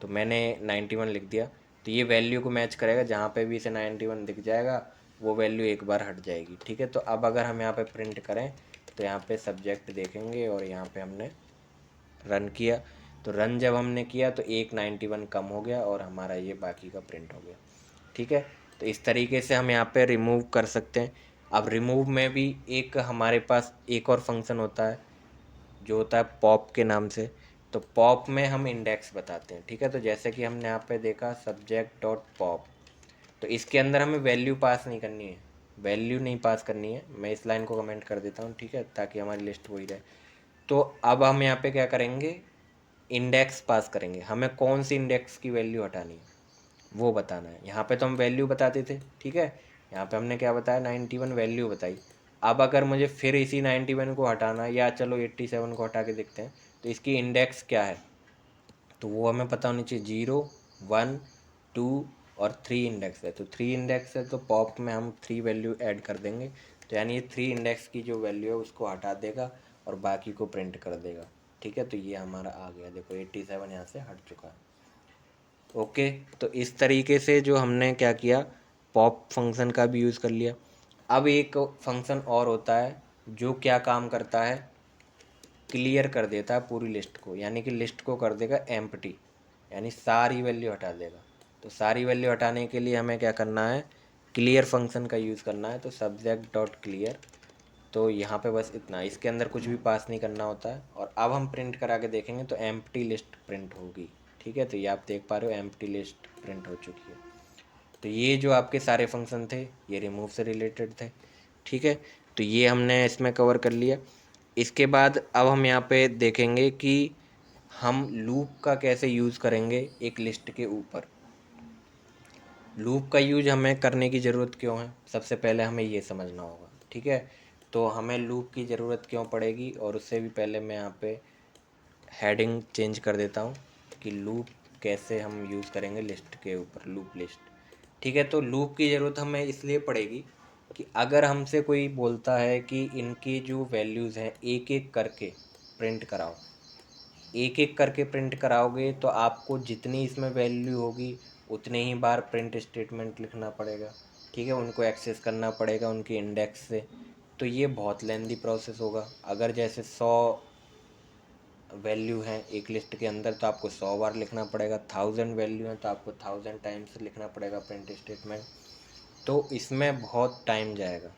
तो मैंने 91 लिख दिया, तो ये वैल्यू को मैच करेगा, जहाँ पे भी इसे 91 दिख जाएगा वो वैल्यू एक बार हट जाएगी। ठीक है, तो अब अगर हम यहाँ पे प्रिंट करें तो यहाँ पे सब्जेक्ट देखेंगे और यहाँ पे हमने रन किया। तो रन जब हमने किया तो एक 91 कम हो गया और हमारा ये बाकी का प्रिंट हो गया। ठीक है, तो इस तरीके से हम यहाँ पे रिमूव कर सकते हैं। अब रिमूव में भी एक हमारे पास एक और फंक्शन होता है जो होता है पॉप के नाम से। तो पॉप में हम इंडेक्स बताते हैं, ठीक है। तो जैसे कि हमने यहाँ पे देखा सब्जेक्ट डॉट पॉप, तो इसके अंदर हमें वैल्यू पास नहीं करनी है, वैल्यू नहीं पास करनी है। मैं इस लाइन को कमेंट कर देता हूँ, ठीक है, ताकि हमारी लिस्ट वही रहे। तो अब हम यहाँ पे क्या करेंगे, इंडेक्स पास करेंगे। हमें कौन सी इंडेक्स की वैल्यू हटानी है वो बताना है। यहाँ पे तो हम वैल्यू बताते थे, ठीक है। यहाँ पे हमने क्या बताया, 91 वैल्यू बताई। अब अगर मुझे फिर इसी 91 को हटाना है, या चलो 87 को हटा के देखते हैं, तो इसकी इंडेक्स क्या है, तो वो हमें पता होनी चाहिए। 0, 1, 2 और 3 इंडेक्स है। तो 3 इंडेक्स है तो पॉप में हम 3 वैल्यू ऐड कर देंगे। तो यानी ये 3 इंडेक्स की जो वैल्यू है उसको हटा देगा और बाकी को प्रिंट कर देगा, ठीक है। तो ये हमारा आ गया, देखो 87 यहाँ से हट चुका है। ओके, तो इस तरीके से जो हमने क्या किया, पॉप फंक्शन का भी यूज़ कर लिया। अब एक फंक्शन और होता है जो क्या काम करता है, क्लियर कर देता है पूरी लिस्ट को, यानी कि लिस्ट को कर देगा एम्प्टी, यानी सारी वैल्यू हटा देगा। तो सारी वैल्यू हटाने के लिए हमें क्या करना है, क्लियर फंक्शन का यूज़ करना है। तो सब्जेक्ट डॉट क्लियर, तो यहाँ पे बस इतना, इसके अंदर कुछ भी पास नहीं करना होता है। और अब हम प्रिंट करा के देखेंगे तो एम्प्टी लिस्ट प्रिंट होगी, ठीक है। तो ये आप देख पा रहे हो एम्प्टी लिस्ट प्रिंट हो चुकी है। तो ये जो आपके सारे फंक्शन थे ये रिमूव से रिलेटेड थे, ठीक है। तो ये हमने इसमें कवर कर लिया। इसके बाद अब हम यहाँ पे देखेंगे कि हम लूप का कैसे यूज़ करेंगे एक लिस्ट के ऊपर। लूप का यूज हमें करने की ज़रूरत क्यों है, सबसे पहले हमें ये समझना होगा, ठीक है। तो हमें लूप की ज़रूरत क्यों पड़ेगी, और उससे भी पहले मैं यहाँ पे हेडिंग चेंज कर देता हूँ कि लूप कैसे हम यूज़ करेंगे लिस्ट के ऊपर, लूप लिस्ट, ठीक है। तो लूप की ज़रूरत हमें इसलिए पड़ेगी कि अगर हमसे कोई बोलता है कि इनकी जो वैल्यूज़ हैं एक एक करके प्रिंट कराओ, एक एक करके प्रिंट कराओगे तो आपको जितनी इसमें वैल्यू होगी उतने ही बार प्रिंट स्टेटमेंट लिखना पड़ेगा, ठीक है। उनको एक्सेस करना पड़ेगा उनके इंडेक्स से। तो ये बहुत लेंदी प्रोसेस होगा। अगर जैसे 100 वैल्यू हैं एक लिस्ट के अंदर तो आपको 100 बार लिखना पड़ेगा, 1000 वैल्यू हैं तो आपको 1000 टाइम्स लिखना पड़ेगा प्रिंट स्टेटमेंट। तो इसमें बहुत टाइम जाएगा।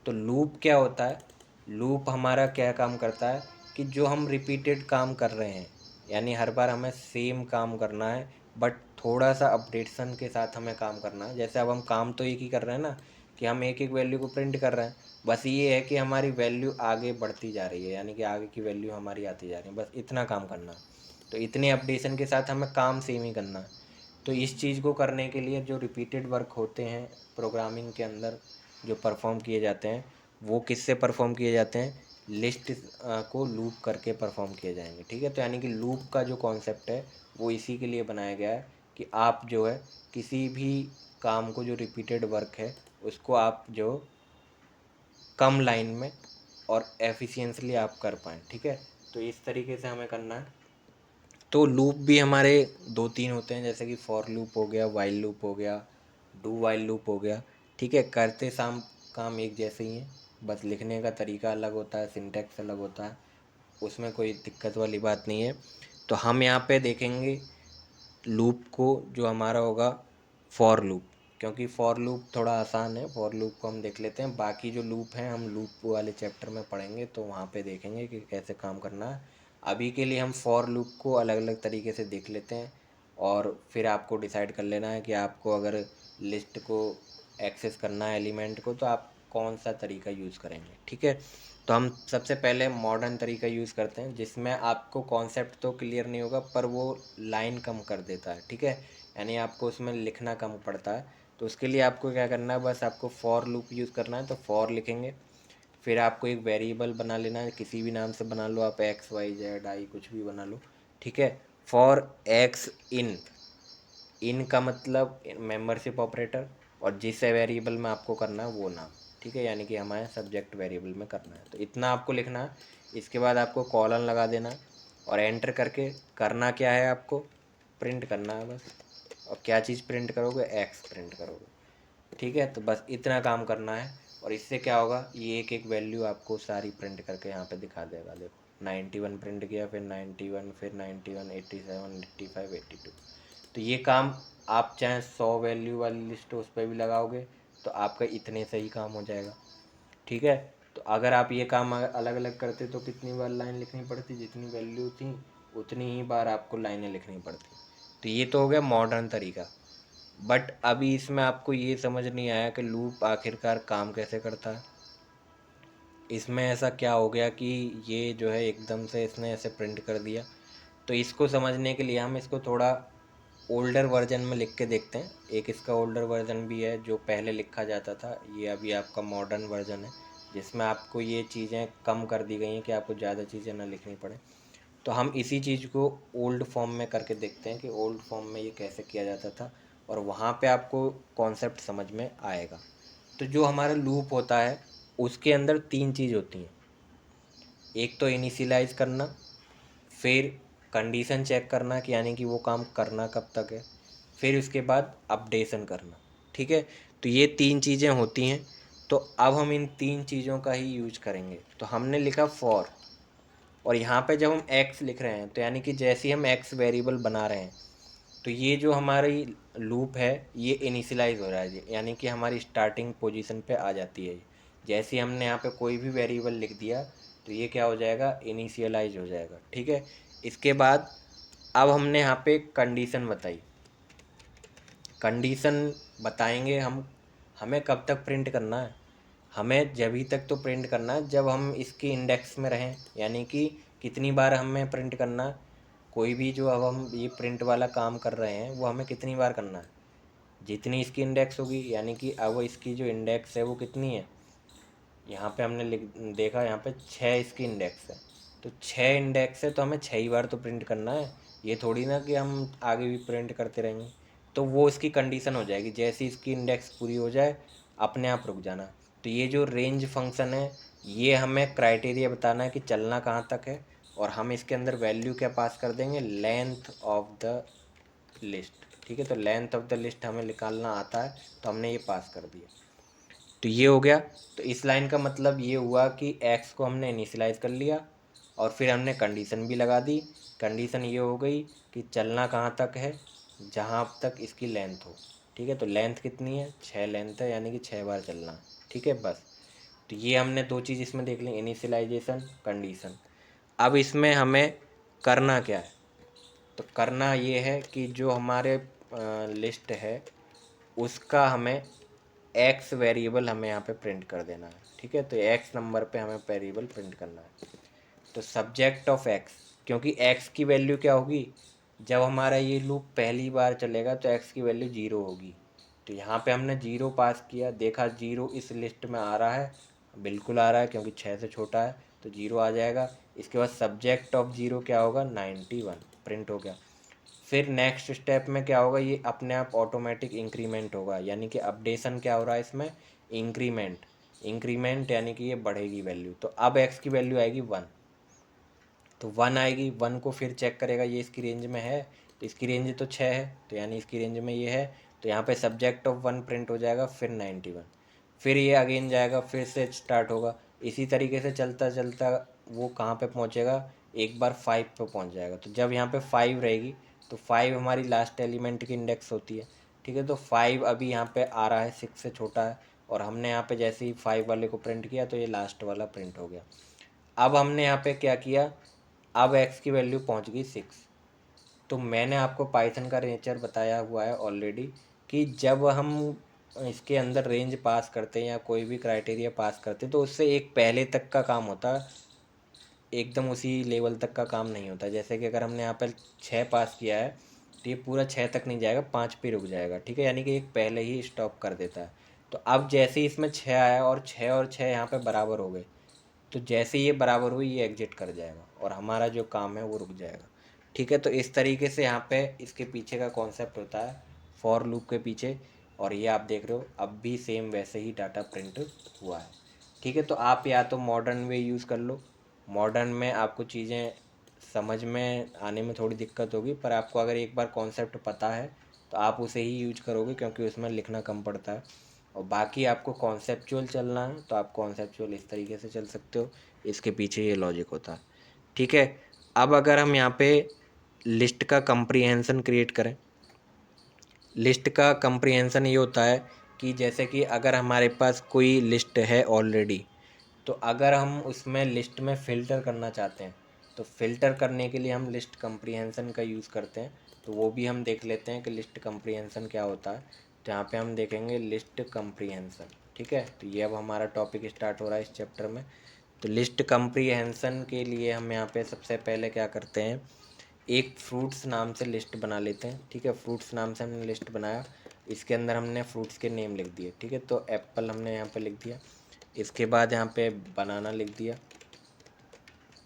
तो लूप क्या होता है, लूप हमारा क्या काम करता है कि जो हम रिपीटेड काम कर रहे हैं, यानी हर बार हमें सेम काम करना है बट थोड़ा सा अपडेशन के साथ हमें काम करना है। जैसे अब हम काम तो एक ही कर रहे हैं ना, कि हम एक एक वैल्यू को प्रिंट कर रहे हैं, बस ये है कि हमारी वैल्यू आगे बढ़ती जा रही है, यानी कि आगे की वैल्यू हमारी आती जा रही है, बस इतना काम करना है। तो इतने अपडेशन के साथ हमें काम सेम ही करना है। तो इस चीज़ को करने के लिए जो रिपीटेड वर्क होते हैं प्रोग्रामिंग के अंदर जो परफॉर्म किए जाते हैं, वो किससे परफॉर्म किए जाते हैं, लिस्ट को लूप करके परफॉर्म किए जाएंगे, ठीक है। तो यानी कि लूप का जो कॉन्सेप्ट है वो इसी के लिए बनाया गया है कि आप जो है किसी भी काम को, जो रिपीटेड वर्क है उसको आप जो कम लाइन में और एफिशिएंटली आप कर पाएँ, ठीक है। तो इस तरीके से हमें करना है। तो लूप भी हमारे 2-3 होते हैं, जैसे कि फॉर लूप हो गया, वाइल लूप हो गया, डू वाइल लूप हो गया, ठीक है। करते साम काम एक जैसे ही हैं, बस लिखने का तरीका अलग होता है, सिंटैक्स अलग होता है, उसमें कोई दिक्कत वाली बात नहीं है। तो हम यहाँ पे देखेंगे लूप को जो हमारा होगा फॉर लूप, क्योंकि फॉर लूप थोड़ा आसान है, फॉर लूप को हम देख लेते हैं। बाकी जो लूप हैं हम लूप वाले चैप्टर में पढ़ेंगे तो वहाँ पे देखेंगे कि कैसे काम करना है। अभी के लिए हम फॉर लूप को अलग अलग तरीके से देख लेते हैं, और फिर आपको डिसाइड कर लेना है कि आपको अगर लिस्ट को एक्सेस करना है एलिमेंट को तो आप कौन सा तरीका यूज़ करेंगे, ठीक है। तो हम सबसे पहले मॉडर्न तरीका यूज़ करते हैं जिसमें आपको कॉन्सेप्ट तो क्लियर नहीं होगा पर वो लाइन कम कर देता है, ठीक है। यानी आपको उसमें लिखना कम पड़ता है। तो उसके लिए आपको क्या करना है, बस आपको फॉर लूप यूज़ करना है। तो फॉर लिखेंगे, फिर आपको एक वेरिएबल बना लेना है, किसी भी नाम से बना लो आप, एक्स वाई जेड आई कुछ भी बना लो, ठीक है। फॉर एक्स इन, इन का मतलब मेंबरशिप ऑपरेटर, और जिस वेरिएबल में आपको करना है वो नाम, ठीक है। यानी कि हमारे सब्जेक्ट वेरिएबल में करना है, तो इतना आपको लिखना है। इसके बाद आपको कॉलन लगा देना है और एंटर करके करना क्या है, आपको प्रिंट करना है बस। और क्या चीज़ प्रिंट करोगे, एक्स प्रिंट करोगे, ठीक है। तो बस इतना काम करना है और इससे क्या होगा, ये एक एक वैल्यू आपको सारी प्रिंट करके यहाँ पे दिखा देगा। देखो 91 प्रिंट किया, फिर 91, फिर 91, 87, 85, 82। तो ये काम आप चाहे 100 वैल्यू वाली लिस्ट उस पर भी लगाओगे तो आपका इतने से ही काम हो जाएगा, ठीक है। तो अगर आप ये काम अलग अलग करते तो कितनी बार लाइन लिखनी पड़ती, जितनी वैल्यू थी उतनी ही बार आपको लाइनें लिखनी पड़ती। तो ये तो हो गया मॉडर्न तरीका। बट अभी इसमें आपको ये समझ नहीं आया कि लूप आखिरकार काम कैसे करता है। इसमें ऐसा क्या हो गया कि ये जो है एकदम से इसने ऐसे प्रिंट कर दिया। तो इसको समझने के लिए हम इसको थोड़ा ओल्डर वर्जन में लिख के देखते हैं। एक इसका ओल्डर वर्जन भी है जो पहले लिखा जाता था, ये अभी आपका मॉडर्न वर्जन है जिसमें आपको ये चीज़ें कम कर दी गई हैं कि आपको ज़्यादा चीज़ें ना लिखनी पड़े। तो हम इसी चीज़ को ओल्ड फॉर्म में करके देखते हैं कि ओल्ड फॉर्म में ये कैसे किया जाता था, और वहाँ पे आपको कॉन्सेप्ट समझ में आएगा। तो जो हमारा लूप होता है उसके अंदर तीन चीज़ होती हैं। एक तो इनिशियलाइज करना, फिर कंडीशन चेक करना कि यानी कि वो काम करना कब तक है, फिर उसके बाद अपडेशन करना। ठीक है। तो ये तीन चीज़ें होती हैं। तो अब हम इन तीन चीज़ों का ही यूज करेंगे। तो हमने लिखा फॉर, और यहाँ पे जब हम एक्स लिख रहे हैं तो यानी कि जैसे ही हम एक्स वेरिएबल बना रहे हैं तो ये जो हमारी लूप है ये इनिशियलाइज हो रहा है, यानी कि हमारी स्टार्टिंग पोजीशन पे आ जाती है। जैसे ही हमने यहाँ पे कोई भी वेरिएबल लिख दिया तो ये क्या हो जाएगा, इनिशियलाइज हो जाएगा। ठीक है। इसके बाद अब हमने यहाँ पे कंडीशन बताई। कंडीशन बताएंगे हम, हमें कब तक प्रिंट करना है, हमें जभी तक तो प्रिंट करना है जब हम इसके इंडेक्स में रहें, यानी कि कितनी बार हमें प्रिंट करना है। कोई भी जो अब हम ये प्रिंट वाला काम कर रहे हैं वो हमें कितनी बार करना है, जितनी इसकी इंडेक्स होगी। यानी कि अब इसकी जो इंडेक्स है वो कितनी है, यहाँ पे हमने देखा यहाँ पे 6 इसकी इंडेक्स है। तो 6 इंडेक्स है तो हमें 6 ही बार तो प्रिंट करना है, ये थोड़ी ना कि हम आगे भी प्रिंट करते रहेंगे। तो वो इसकी कंडीशन हो जाएगी, जैसे इसकी इंडेक्स पूरी हो जाए अपने आप रुक जाना। तो ये जो रेंज फंक्शन है ये हमें क्राइटेरिया बताना है कि चलना कहाँ तक है, और हम इसके अंदर वैल्यू क्या पास कर देंगे, लेंथ ऑफ द लिस्ट। ठीक है। तो लेंथ ऑफ द लिस्ट हमें निकालना आता है तो हमने ये पास कर दिया। तो ये हो गया। तो इस लाइन का मतलब ये हुआ कि एक्स को हमने इनिशियलाइज कर लिया और फिर हमने कंडीशन भी लगा दी। कंडीशन ये हो गई कि चलना कहाँ तक है, जहाँ तक इसकी लेंथ हो। ठीक है। तो लेंथ कितनी है, 6 लेंथ है, यानी कि 6 बार चलना है। ठीक है बस। तो ये हमने दो चीज़ इसमें देख ली, इनिशियलाइजेशन, कंडीशन। अब इसमें हमें करना क्या है, तो करना ये है कि जो हमारे लिस्ट है उसका हमें एक्स वेरिएबल हमें यहाँ पे प्रिंट कर देना है। ठीक है। तो एक्स नंबर पे हमें वेरिएबल प्रिंट करना है। तो सब्जेक्ट ऑफ एक्स, क्योंकि एक्स की वैल्यू क्या होगी, जब हमारा ये लूप पहली बार चलेगा तो एक्स की वैल्यू 0 होगी। तो यहाँ पे हमने 0 पास किया, देखा 0 इस लिस्ट में आ रहा है, बिल्कुल आ रहा है क्योंकि 6 से छोटा है तो 0 आ जाएगा। इसके बाद सब्जेक्ट ऑफ 0 क्या होगा, 91 प्रिंट हो गया। फिर नेक्स्ट स्टेप में क्या होगा, ये अपने आप ऑटोमेटिक इंक्रीमेंट होगा, यानी कि अपडेशन क्या हो रहा है इसमें, इंक्रीमेंट। इंक्रीमेंट यानी कि ये बढ़ेगी वैल्यू। तो अब एक्स की वैल्यू आएगी 1, तो 1 आएगी। 1 को फिर चेक करेगा ये इसकी रेंज में है, तो इसकी रेंज तो 6 है तो यानी इसकी रेंज में ये है। तो यहाँ पे सब्जेक्ट ऑफ 1 प्रिंट हो जाएगा, फिर 91, फिर ये अगेन जाएगा, फिर से स्टार्ट होगा। इसी तरीके से चलता चलता वो कहाँ पे पहुँचेगा, एक बार 5 पे पहुँच जाएगा। तो जब यहाँ पे 5 रहेगी तो 5 हमारी लास्ट एलिमेंट की इंडेक्स होती है। ठीक है। तो 5 अभी यहाँ पे आ रहा है, 6 से छोटा है, और हमने यहाँ पे जैसे ही 5 वाले को प्रिंट किया तो ये लास्ट वाला प्रिंट हो गया। अब हमने यहाँ पे क्या किया, अब एक्स की वैल्यू पहुँच गई 6। तो मैंने आपको पाइथन का नेचर बताया हुआ है ऑलरेडी कि जब हम इसके अंदर रेंज पास करते हैं या कोई भी क्राइटेरिया पास करते हैं तो उससे एक पहले तक का काम होता है, एकदम उसी लेवल तक का काम नहीं होता। जैसे कि अगर हमने यहाँ पर 6 पास किया है तो ये पूरा 6 तक नहीं जाएगा, 5 पे रुक जाएगा। ठीक है। यानी कि एक पहले ही स्टॉप कर देता है। तो अब जैसे ही इसमें 6 आया और 6 यहाँ पे बराबर हो गए, तो जैसे ये बराबर हुई ये एग्जिट कर जाएगा और हमारा जो काम है वो रुक जाएगा। ठीक है। तो इस तरीके से यहाँ पे इसके पीछे का कॉन्सेप्ट होता है फॉर लूप के पीछे, और ये आप देख रहे हो अब भी सेम वैसे ही डाटा प्रिंट हुआ है। ठीक है। तो आप या तो मॉडर्न वे यूज़ कर लो, मॉडर्न में आपको चीज़ें समझ में आने में थोड़ी दिक्कत होगी, पर आपको अगर एक बार कॉन्सेप्ट पता है तो आप उसे ही यूज करोगे क्योंकि उसमें लिखना कम पड़ता है। और बाकी आपको कॉन्सेप्चुअल चलना है तो आप कॉन्सेप्चुअल इस तरीके से चल सकते हो, इसके पीछे ये लॉजिक होता है। ठीक है। अब अगर हम यहाँ पे लिस्ट का कंप्रीहेंशन क्रिएट करें, लिस्ट का कंप्रीहेंशन ये होता है कि जैसे कि अगर हमारे पास कोई लिस्ट है ऑलरेडी, तो अगर हम उसमें लिस्ट में फ़िल्टर करना चाहते हैं तो फ़िल्टर करने के लिए हम लिस्ट कम्प्रीहेंशन का यूज़ करते हैं। तो वो भी हम देख लेते हैं कि लिस्ट कम्प्रीहेंशन क्या होता है। तो यहाँ पे हम देखेंगे लिस्ट कम्प्रीहेंशन, ठीक है। तो ये अब हमारा टॉपिक स्टार्ट हो रहा है इस चैप्टर में। तो लिस्ट कम्प्रीहेंशन के लिए हम यहाँ पे सबसे पहले क्या करते हैं, एक फ्रूट्स नाम से लिस्ट बना लेते हैं, ठीक है। फ्रूट्स नाम से हमने लिस्ट बनाया, इसके अंदर हमने फ्रूट्स के नेम लिख दिए, ठीक है। तो एप्पल हमने यहाँ पे लिख दिया, इसके बाद यहाँ पे बनाना लिख दिया,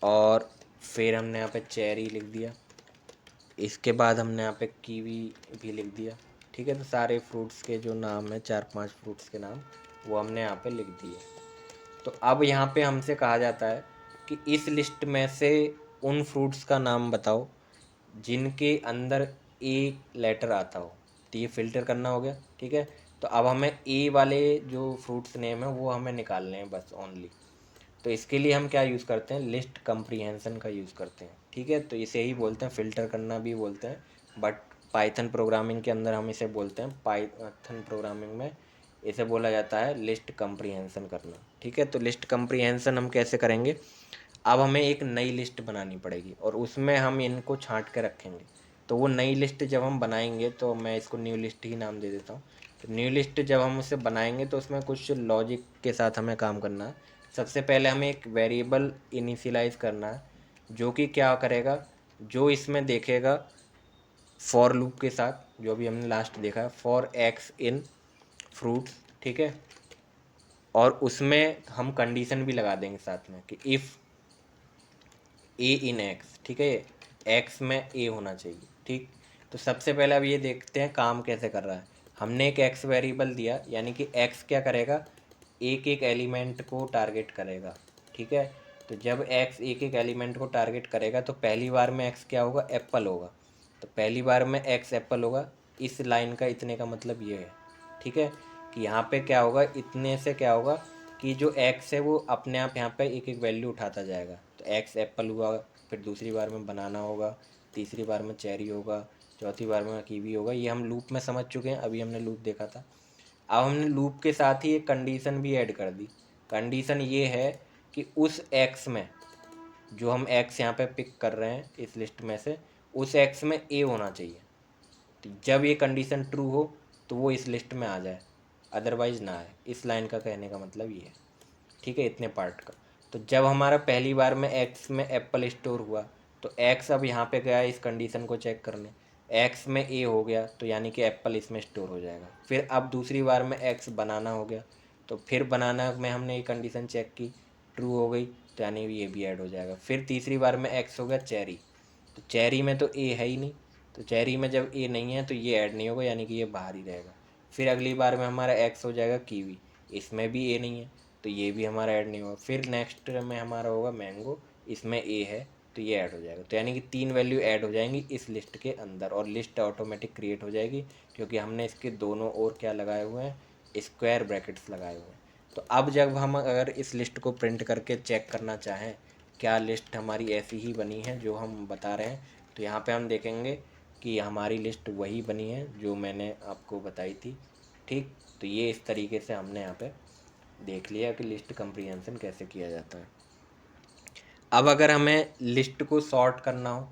और फिर हमने यहाँ पे चेरी लिख दिया, इसके बाद हमने यहाँ पे कीवी भी लिख दिया, ठीक है। तो सारे फ्रूट्स के जो नाम है, 4-5 फ्रूट्स के नाम, वो हमने यहाँ पे लिख दिए। तो अब यहाँ पे हमसे कहा जाता है कि इस लिस्ट में से उन फ्रूट्स का नाम बताओ जिनके अंदर ए लेटर आता हो। तो ये फ़िल्टर करना हो गया, ठीक है। तो अब हमें ए वाले जो फ्रूट्स नेम है वो हमें निकालने हैं बस ओनली। तो इसके लिए हम क्या यूज़ करते हैं, लिस्ट कम्प्रीहेंशन का यूज़ करते हैं, ठीक है। तो इसे ही बोलते हैं, फ़िल्टर करना भी बोलते हैं, बट पाइथन प्रोग्रामिंग के अंदर हम इसे बोलते हैं, पाइथन प्रोग्रामिंग में इसे बोला जाता है लिस्ट कम्प्रीहेंशन करना, ठीक है। तो लिस्ट कम्प्रीहेंशन हम कैसे करेंगे, अब हमें एक नई लिस्ट बनानी पड़ेगी और उसमें हम इनको छांट के रखेंगे। तो वो नई लिस्ट जब हम बनाएंगे, तो मैं इसको न्यू लिस्ट ही नाम दे देता हूँ। तो न्यू लिस्ट जब हम उसे बनाएंगे तो उसमें कुछ लॉजिक के साथ हमें काम करना है। सबसे पहले हमें एक वेरिएबल इनिशियलाइज करना है, जो कि क्या करेगा, जो इसमें देखेगा फॉर लूप के साथ, जो भी हमने लास्ट देखा है, फॉर एक्स इन फ्रूट्स, ठीक है। और उसमें हम कंडीशन भी लगा देंगे साथ में कि इफ़ ए इन एक्स, ठीक है। एक्स में ए होना चाहिए, ठीक। तो सबसे पहले अब ये देखते हैं काम कैसे कर रहा है। हमने एक एक्स वेरिएबल दिया, यानी कि एक्स क्या करेगा, एक एक एलिमेंट को टारगेट करेगा, ठीक है। तो जब एक्स एक एक एलिमेंट को टारगेट करेगा तो पहली बार में एक्स क्या होगा, एप्पल होगा। तो पहली बार में एक्स एप्पल होगा, इस लाइन का इतने का मतलब ये है, ठीक है। कि यहाँ पे क्या होगा, इतने से क्या होगा कि जो एक्स है वो अपने आप यहाँ पे एक एक वैल्यू उठाता जाएगा। तो एक्स एप्पल हुआ, फिर दूसरी बार में बनाना होगा, तीसरी बार में चेरी होगा, चौथी बार में कीवी होगा। ये हम लूप में समझ चुके हैं, अभी हमने लूप देखा था। अब हमने लूप के साथ ही एक कंडीशन भी ऐड कर दी। कंडीशन ये है कि उस एक्स में, जो हम एक्स यहाँ पे पिक कर रहे हैं इस लिस्ट में से, उस एक्स में ए होना चाहिए। तो जब ये कंडीशन ट्रू हो तो वो इस लिस्ट में आ जाए, अदरवाइज़ ना आए। इस लाइन का कहने का मतलब ये है, ठीक है, इतने पार्ट का। तो जब हमारा पहली बार में एक्स में एप्पल स्टोर हुआ, तो एक्स अब यहाँ पे गया इस कंडीशन को चेक करने, एक्स में ए हो गया तो यानी कि एप्पल इसमें स्टोर हो जाएगा। फिर अब दूसरी बार में एक्स बनाना हो गया, तो फिर बनाना में हमने ये कंडीशन चेक की, ट्रू हो गई, तो यानी ये भी ऐड हो जाएगा। फिर तीसरी बार में एक्स हो गया चेरी, तो चेरी में तो ए है ही नहीं, तो चेरी में जब ए नहीं है तो ये ऐड नहीं होगा, यानी कि ये बाहर ही रहेगा। फिर अगली बार में हमारा एक्स हो जाएगा कीवी, इसमें भी ए नहीं है तो ये भी हमारा ऐड नहीं होगा। फिर नेक्स्ट में हमारा होगा मैंगो, इसमें ए है तो ये ऐड हो जाएगा। तो यानी कि 3 वैल्यू ऐड हो जाएंगी इस लिस्ट के अंदर और लिस्ट ऑटोमेटिक क्रिएट हो जाएगी, क्योंकि हमने इसके दोनों ओर क्या लगाए हुए हैं, स्क्वायर ब्रैकेट्स लगाए हुए हैं। तो अब जब हम अगर इस लिस्ट को प्रिंट करके चेक करना चाहें क्या लिस्ट हमारी ऐसी ही बनी है जो हम बता रहे हैं, तो यहाँ पे हम देखेंगे कि हमारी लिस्ट वही बनी है जो मैंने आपको बताई थी, ठीक। तो ये इस तरीके से हमने यहाँ पे देख लिया कि लिस्ट कम्प्रीहेंशन कैसे किया जाता है। अब अगर हमें लिस्ट को सॉर्ट करना हो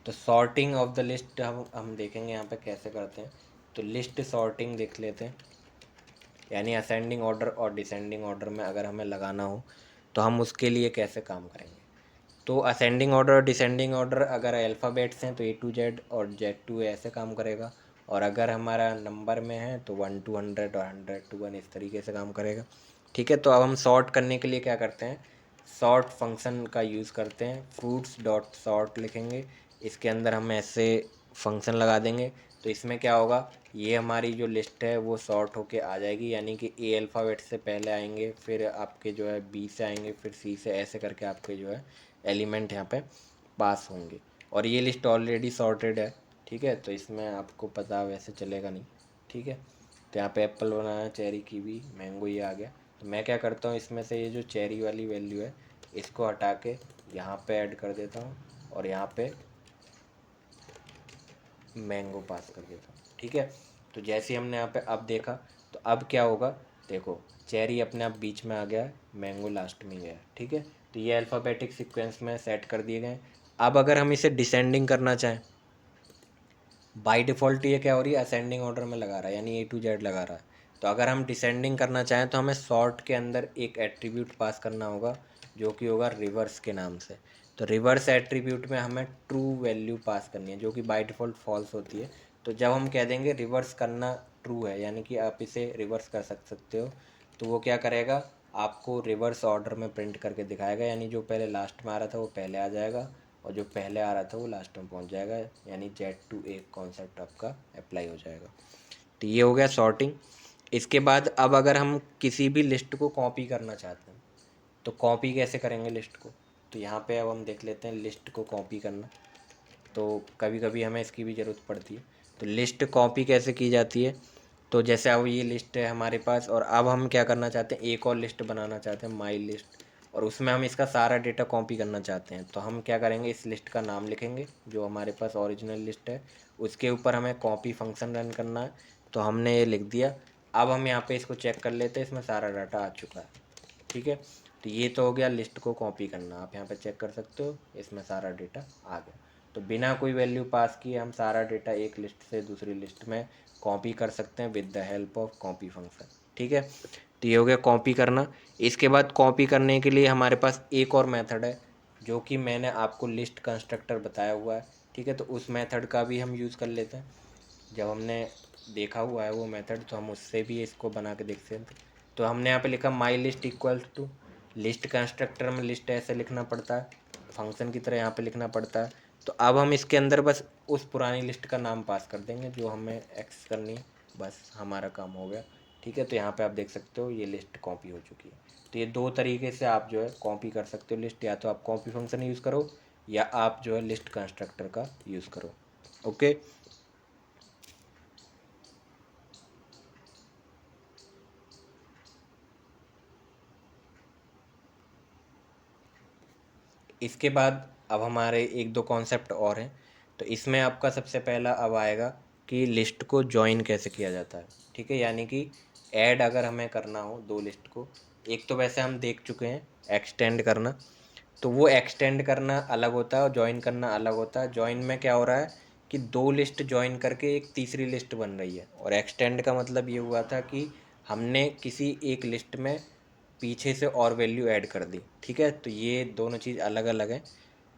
तो सॉर्टिंग ऑफ द लिस्ट हम देखेंगे यहाँ पे कैसे करते हैं। तो लिस्ट सॉर्टिंग देख लेते हैं, यानी असेंडिंग ऑर्डर और डिसेंडिंग ऑर्डर में अगर हमें लगाना हो तो हम उसके लिए कैसे काम करेंगे। तो असेंडिंग ऑर्डर और डिसेंडिंग ऑर्डर अगर अल्फ़ाबेट्स हैं तो A to Z और Z to A ऐसे काम करेगा, और अगर हमारा नंबर में है तो 1 to 100 और 100 to 1 इस तरीके से काम करेगा, ठीक है। तो अब हम सॉर्ट करने के लिए क्या करते हैं, सॉर्ट फंक्शन का यूज़ करते हैं। फ्रूट्स डॉट सॉर्ट लिखेंगे, इसके अंदर हम ऐसे फंक्शन लगा देंगे। तो इसमें क्या होगा, ये हमारी जो लिस्ट है वो सॉर्ट होके आ जाएगी, यानी कि ए अल्फ़ाबेट से पहले आएंगे, फिर आपके जो है बी से आएंगे, फिर सी से, ऐसे करके आपके जो है एलिमेंट यहाँ पे पास होंगे। और ये लिस्ट ऑलरेडी सॉर्टेड है, ठीक है। तो इसमें आपको पता वैसे चलेगा नहीं, ठीक है। तो यहाँ पे apple banana, cherry kiwi mango ये आ गया। तो मैं क्या करता हूँ, इसमें से ये जो चेरी वाली वैल्यू है इसको हटा के यहाँ पे ऐड कर देता हूँ और यहाँ पे मैंगो पास कर देता हूँ, ठीक है। तो जैसे हमने यहाँ पे अब देखा, तो अब क्या होगा देखो चेरी अपने आप बीच में आ गया, मैंगो लास्ट में गया, ठीक है। तो ये अल्फ़ाबेटिक सीक्वेंस में सेट कर दिए गए। अब अगर हम इसे डिसेंडिंग करना चाहें, बाय डिफ़ॉल्ट ये क्या हो रही है, असेंडिंग ऑर्डर में लगा रहा है, यानी ए टू जेड लगा रहा है। तो अगर हम डिसेंडिंग करना चाहें तो हमें सॉर्ट के अंदर एक एट्रीब्यूट पास करना होगा, जो कि होगा रिवर्स के नाम से। तो रिवर्स एट्रीब्यूट में हमें ट्रू वैल्यू पास करनी है, जो कि बाय डिफ़ॉल्ट फॉल्स होती है। तो जब हम कह देंगे रिवर्स करना ट्रू है, यानी कि आप इसे रिवर्स कर सकते हो, तो वो क्या करेगा, आपको रिवर्स ऑर्डर में प्रिंट करके दिखाएगा, यानी जो पहले लास्ट में आ रहा था वो पहले आ जाएगा, और जो पहले आ रहा था वो लास्ट में पहुंच जाएगा, यानी जेड टू ए कॉन्सेप्ट आपका अप्लाई हो जाएगा। तो ये हो गया सॉर्टिंग। इसके बाद अब अगर हम किसी भी लिस्ट को कॉपी करना चाहते हैं, तो कॉपी कैसे करेंगे लिस्ट को, तो यहाँ पे अब हम देख लेते हैं लिस्ट को कॉपी करना। तो कभी कभी हमें इसकी भी ज़रूरत पड़ती है। तो लिस्ट कॉपी कैसे की जाती है, तो जैसे अब ये लिस्ट है हमारे पास, और अब हम क्या करना चाहते हैं, एक और लिस्ट बनाना चाहते हैं माई लिस्ट, और उसमें हम इसका सारा डेटा कॉपी करना चाहते हैं। तो हम क्या करेंगे, इस लिस्ट का नाम लिखेंगे जो हमारे पास ओरिजिनल लिस्ट है, उसके ऊपर हमें कॉपी फंक्शन रन करना है। तो हमने ये लिख दिया। अब हम यहाँ पे इसको चेक कर लेते हैं, इसमें सारा डाटा आ चुका है, ठीक है। तो ये तो हो गया लिस्ट को कॉपी करना, आप यहाँ पे चेक कर सकते हो, इसमें सारा डेटा आ गया। तो बिना कोई वैल्यू पास किए हम सारा डेटा एक लिस्ट से दूसरी लिस्ट में कॉपी कर सकते हैं with the help of copy function, ठीक है। तो ये हो गया कॉपी करना। इसके बाद कॉपी करने के लिए हमारे पास एक और मेथड है, जो कि मैंने आपको लिस्ट कंस्ट्रक्टर बताया हुआ है, ठीक है। तो उस मेथड का भी हम यूज़ कर लेते हैं। जब हमने देखा हुआ है वो मेथड, तो हम उससे भी इसको बना के देखते हैं। तो हमने यहाँ पे लिखा my list equals to, list constructor में लिस्ट ऐसे लिखना पड़ता है, फंक्शन की तरह यहाँ पे लिखना पड़ता है। तो अब हम इसके अंदर बस उस पुरानी लिस्ट का नाम पास कर देंगे जो हमें एक्सेस करनी है, बस हमारा काम हो गया, ठीक है। तो यहाँ पे आप देख सकते हो ये लिस्ट कॉपी हो चुकी है। तो ये दो तरीके से आप जो है कॉपी कर सकते हो लिस्ट, या तो आप कॉपी फंक्शन यूज़ करो, या आप जो है लिस्ट कंस्ट्रक्टर का यूज़ करो। ओके। इसके बाद अब हमारे एक दो कॉन्सेप्ट और हैं। तो इसमें आपका सबसे पहला अब आएगा कि लिस्ट को जॉइन कैसे किया जाता है, ठीक है। यानी कि ऐड अगर हमें करना हो दो लिस्ट को, एक तो वैसे हम देख चुके हैं एक्सटेंड करना, तो वो एक्सटेंड करना अलग होता है और जॉइन करना अलग होता है। जॉइन में क्या हो रहा है कि दो लिस्ट जॉइन करके एक तीसरी लिस्ट बन रही है, और एक्सटेंड का मतलब ये हुआ था कि हमने किसी एक लिस्ट में पीछे से और वैल्यू ऐड कर दी, ठीक है। तो ये दोनों चीज़ अलग अलग है।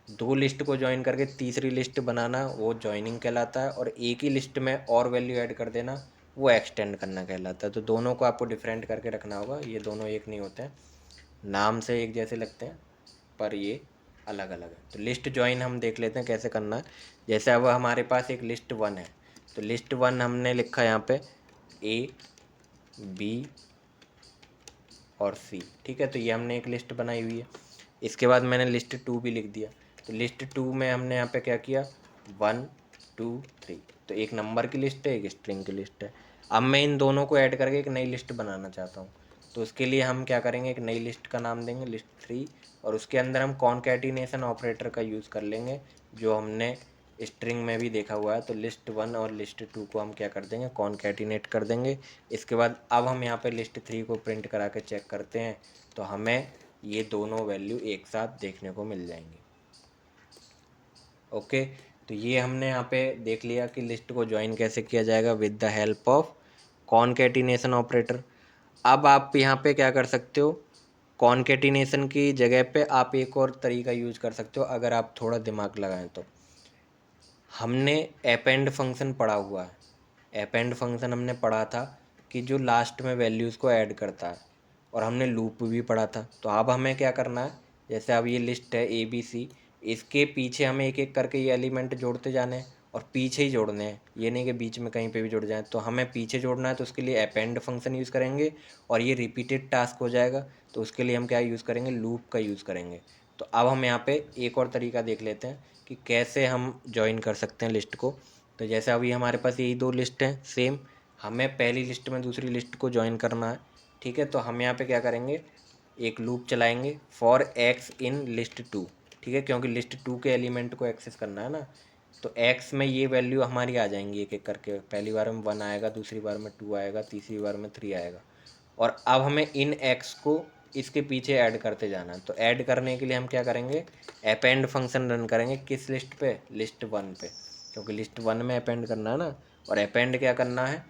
दो लिस्ट को जॉइन करके तीसरी लिस्ट बनाना वो जॉइनिंग कहलाता है, और एक ही लिस्ट में और वैल्यू ऐड कर देना वो एक्सटेंड करना कहलाता है। तो दोनों को आपको डिफरेंट करके रखना होगा, ये दोनों एक नहीं होते हैं, नाम से एक जैसे लगते हैं पर ये अलग अलग है। तो लिस्ट जॉइन हम देख लेते हैं कैसे करना है। जैसे अब हमारे पास एक लिस्ट वन है, तो लिस्ट वन हमने लिखा यहाँ पे ए बी और सी, ठीक है। तो ये हमने एक लिस्ट बनाई हुई है। इसके बाद मैंने लिस्ट टू भी लिख दिया। तो लिस्ट टू में हमने यहाँ पे क्या किया, वन टू थ्री, तो एक नंबर की लिस्ट है एक स्ट्रिंग की लिस्ट है। अब मैं इन दोनों को ऐड करके एक नई लिस्ट बनाना चाहता हूँ। तो उसके लिए हम क्या करेंगे, एक नई लिस्ट का नाम देंगे लिस्ट थ्री, और उसके अंदर हम कॉन्कैटिनेशन ऑपरेटर का यूज़ कर लेंगे, जो हमने स्ट्रिंग में भी देखा हुआ है। तो लिस्ट वन और लिस्ट टू को हम क्या कर देंगे, कॉन्कैटिनेट कर देंगे। इसके बाद अब हम यहाँ पे लिस्ट थ्री को प्रिंट करा के चेक करते हैं, तो हमें ये दोनों वैल्यू एक साथ देखने को मिल जाएंगी। ओके। तो ये हमने यहाँ पे देख लिया कि लिस्ट को ज्वाइन कैसे किया जाएगा with the help of concatenation operator. अब आप यहाँ पे क्या कर सकते हो, कॉन्कैटिनेशन की जगह पे आप एक और तरीका यूज कर सकते हो अगर आप थोड़ा दिमाग लगाएं तो। हमने अपेंड फंक्शन पढ़ा हुआ है, अपेंड फंक्शन हमने पढ़ा था कि जो लास्ट में वैल्यूज़ को ऐड करता है, और हमने लूप भी पढ़ा था। तो अब हमें क्या करना है, जैसे अब ये लिस्ट है ए बी सी, इसके पीछे हमें एक एक करके ये एलिमेंट जोड़ते जाने हैं, और पीछे ही जोड़ने हैं, ये नहीं कि बीच में कहीं पे भी जुड़ जाए। तो हमें पीछे जोड़ना है, तो उसके लिए अपेंड फंक्शन यूज़ करेंगे, और ये रिपीटेड टास्क हो जाएगा। तो उसके लिए हम क्या यूज़ करेंगे, लूप का यूज़ करेंगे। तो अब हम यहाँ पे एक और तरीका देख लेते हैं कि कैसे हम ज्वाइन कर सकते हैं लिस्ट को। तो जैसे अभी हमारे पास यही दो लिस्ट हैं सेम, हमें पहली लिस्ट में दूसरी लिस्ट को ज्वाइन करना है, ठीक है। तो हम यहाँ पे क्या करेंगे, एक लूप चलाएंगे for x in list two, ठीक है, क्योंकि लिस्ट टू के एलिमेंट को एक्सेस करना है ना। तो एक्स में ये वैल्यू हमारी आ जाएंगी एक एक करके, पहली बार में वन आएगा, दूसरी बार में टू आएगा, तीसरी बार में थ्री आएगा। और अब हमें इन एक्स को इसके पीछे ऐड करते जाना है। तो ऐड करने के लिए हम क्या करेंगे, अपेंड फंक्शन रन करेंगे किस लिस्ट पे, लिस्ट 1 पे, क्योंकि लिस्ट 1 में अपेंड करना है ना। और अपेंड क्या करना है,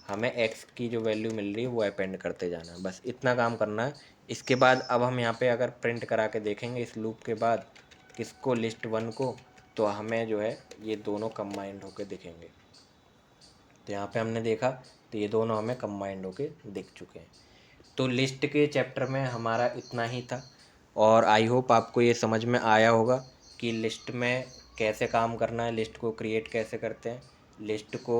हमें एक्स की जो वैल्यू मिल रही है वो अपेंड करते जाना है, बस इतना काम करना है। इसके बाद अब हम यहाँ पे अगर प्रिंट करा के देखेंगे इस लूप के बाद किसको, लिस्ट 1 को, तो हमें जो है ये दोनों कंबाइंड होके दिखेंगे। तो यहाँ पे हमने देखा तो ये दोनों हमें कंबाइंड होके दिख चुके हैं। तो लिस्ट के चैप्टर में हमारा इतना ही था, और आई होप आपको ये समझ में आया होगा कि लिस्ट में कैसे काम करना है, लिस्ट को क्रिएट कैसे करते हैं, लिस्ट को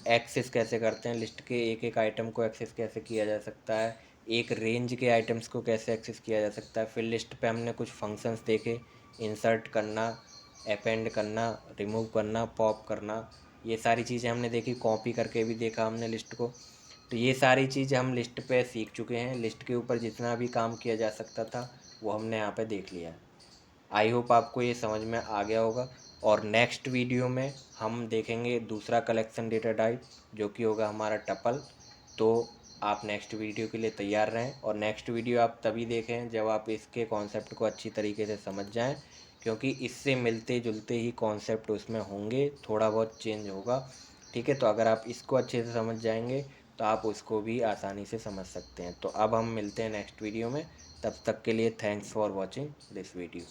एक्सेस कैसे करते हैं, लिस्ट के एक एक आइटम को एक्सेस कैसे किया जा सकता है, एक रेंज के आइटम्स को कैसे एक्सेस किया जा सकता है। फिर लिस्ट पे हमने कुछ फंक्शंस देखे, इंसर्ट करना, अपेंड करना, रिमूव करना, पॉप करना, ये सारी चीज़ें हमने देखी। कॉपी करके भी देखा हमने लिस्ट को। तो ये सारी चीज़ें हम लिस्ट पे सीख चुके हैं। लिस्ट के ऊपर जितना भी काम किया जा सकता था वो हमने यहाँ पे देख लिया है। आई होप आपको ये समझ में आ गया होगा। और नेक्स्ट वीडियो में हम देखेंगे दूसरा कलेक्शन डेटा टाइप जो कि होगा हमारा टपल। तो आप नेक्स्ट वीडियो के लिए तैयार रहें, और नेक्स्ट वीडियो आप तभी देखें जब आप इसके कॉन्सेप्ट को अच्छी तरीके से समझ जाएं, क्योंकि इससे मिलते जुलते ही कॉन्सेप्ट उसमें होंगे, थोड़ा बहुत चेंज होगा। ठीक है, तो अगर आप इसको अच्छे से समझ जाएंगे तो आप उसको भी आसानी से समझ सकते हैं। तो अब हम मिलते हैं नेक्स्ट वीडियो में, तब तक के लिए thanks for watching this video.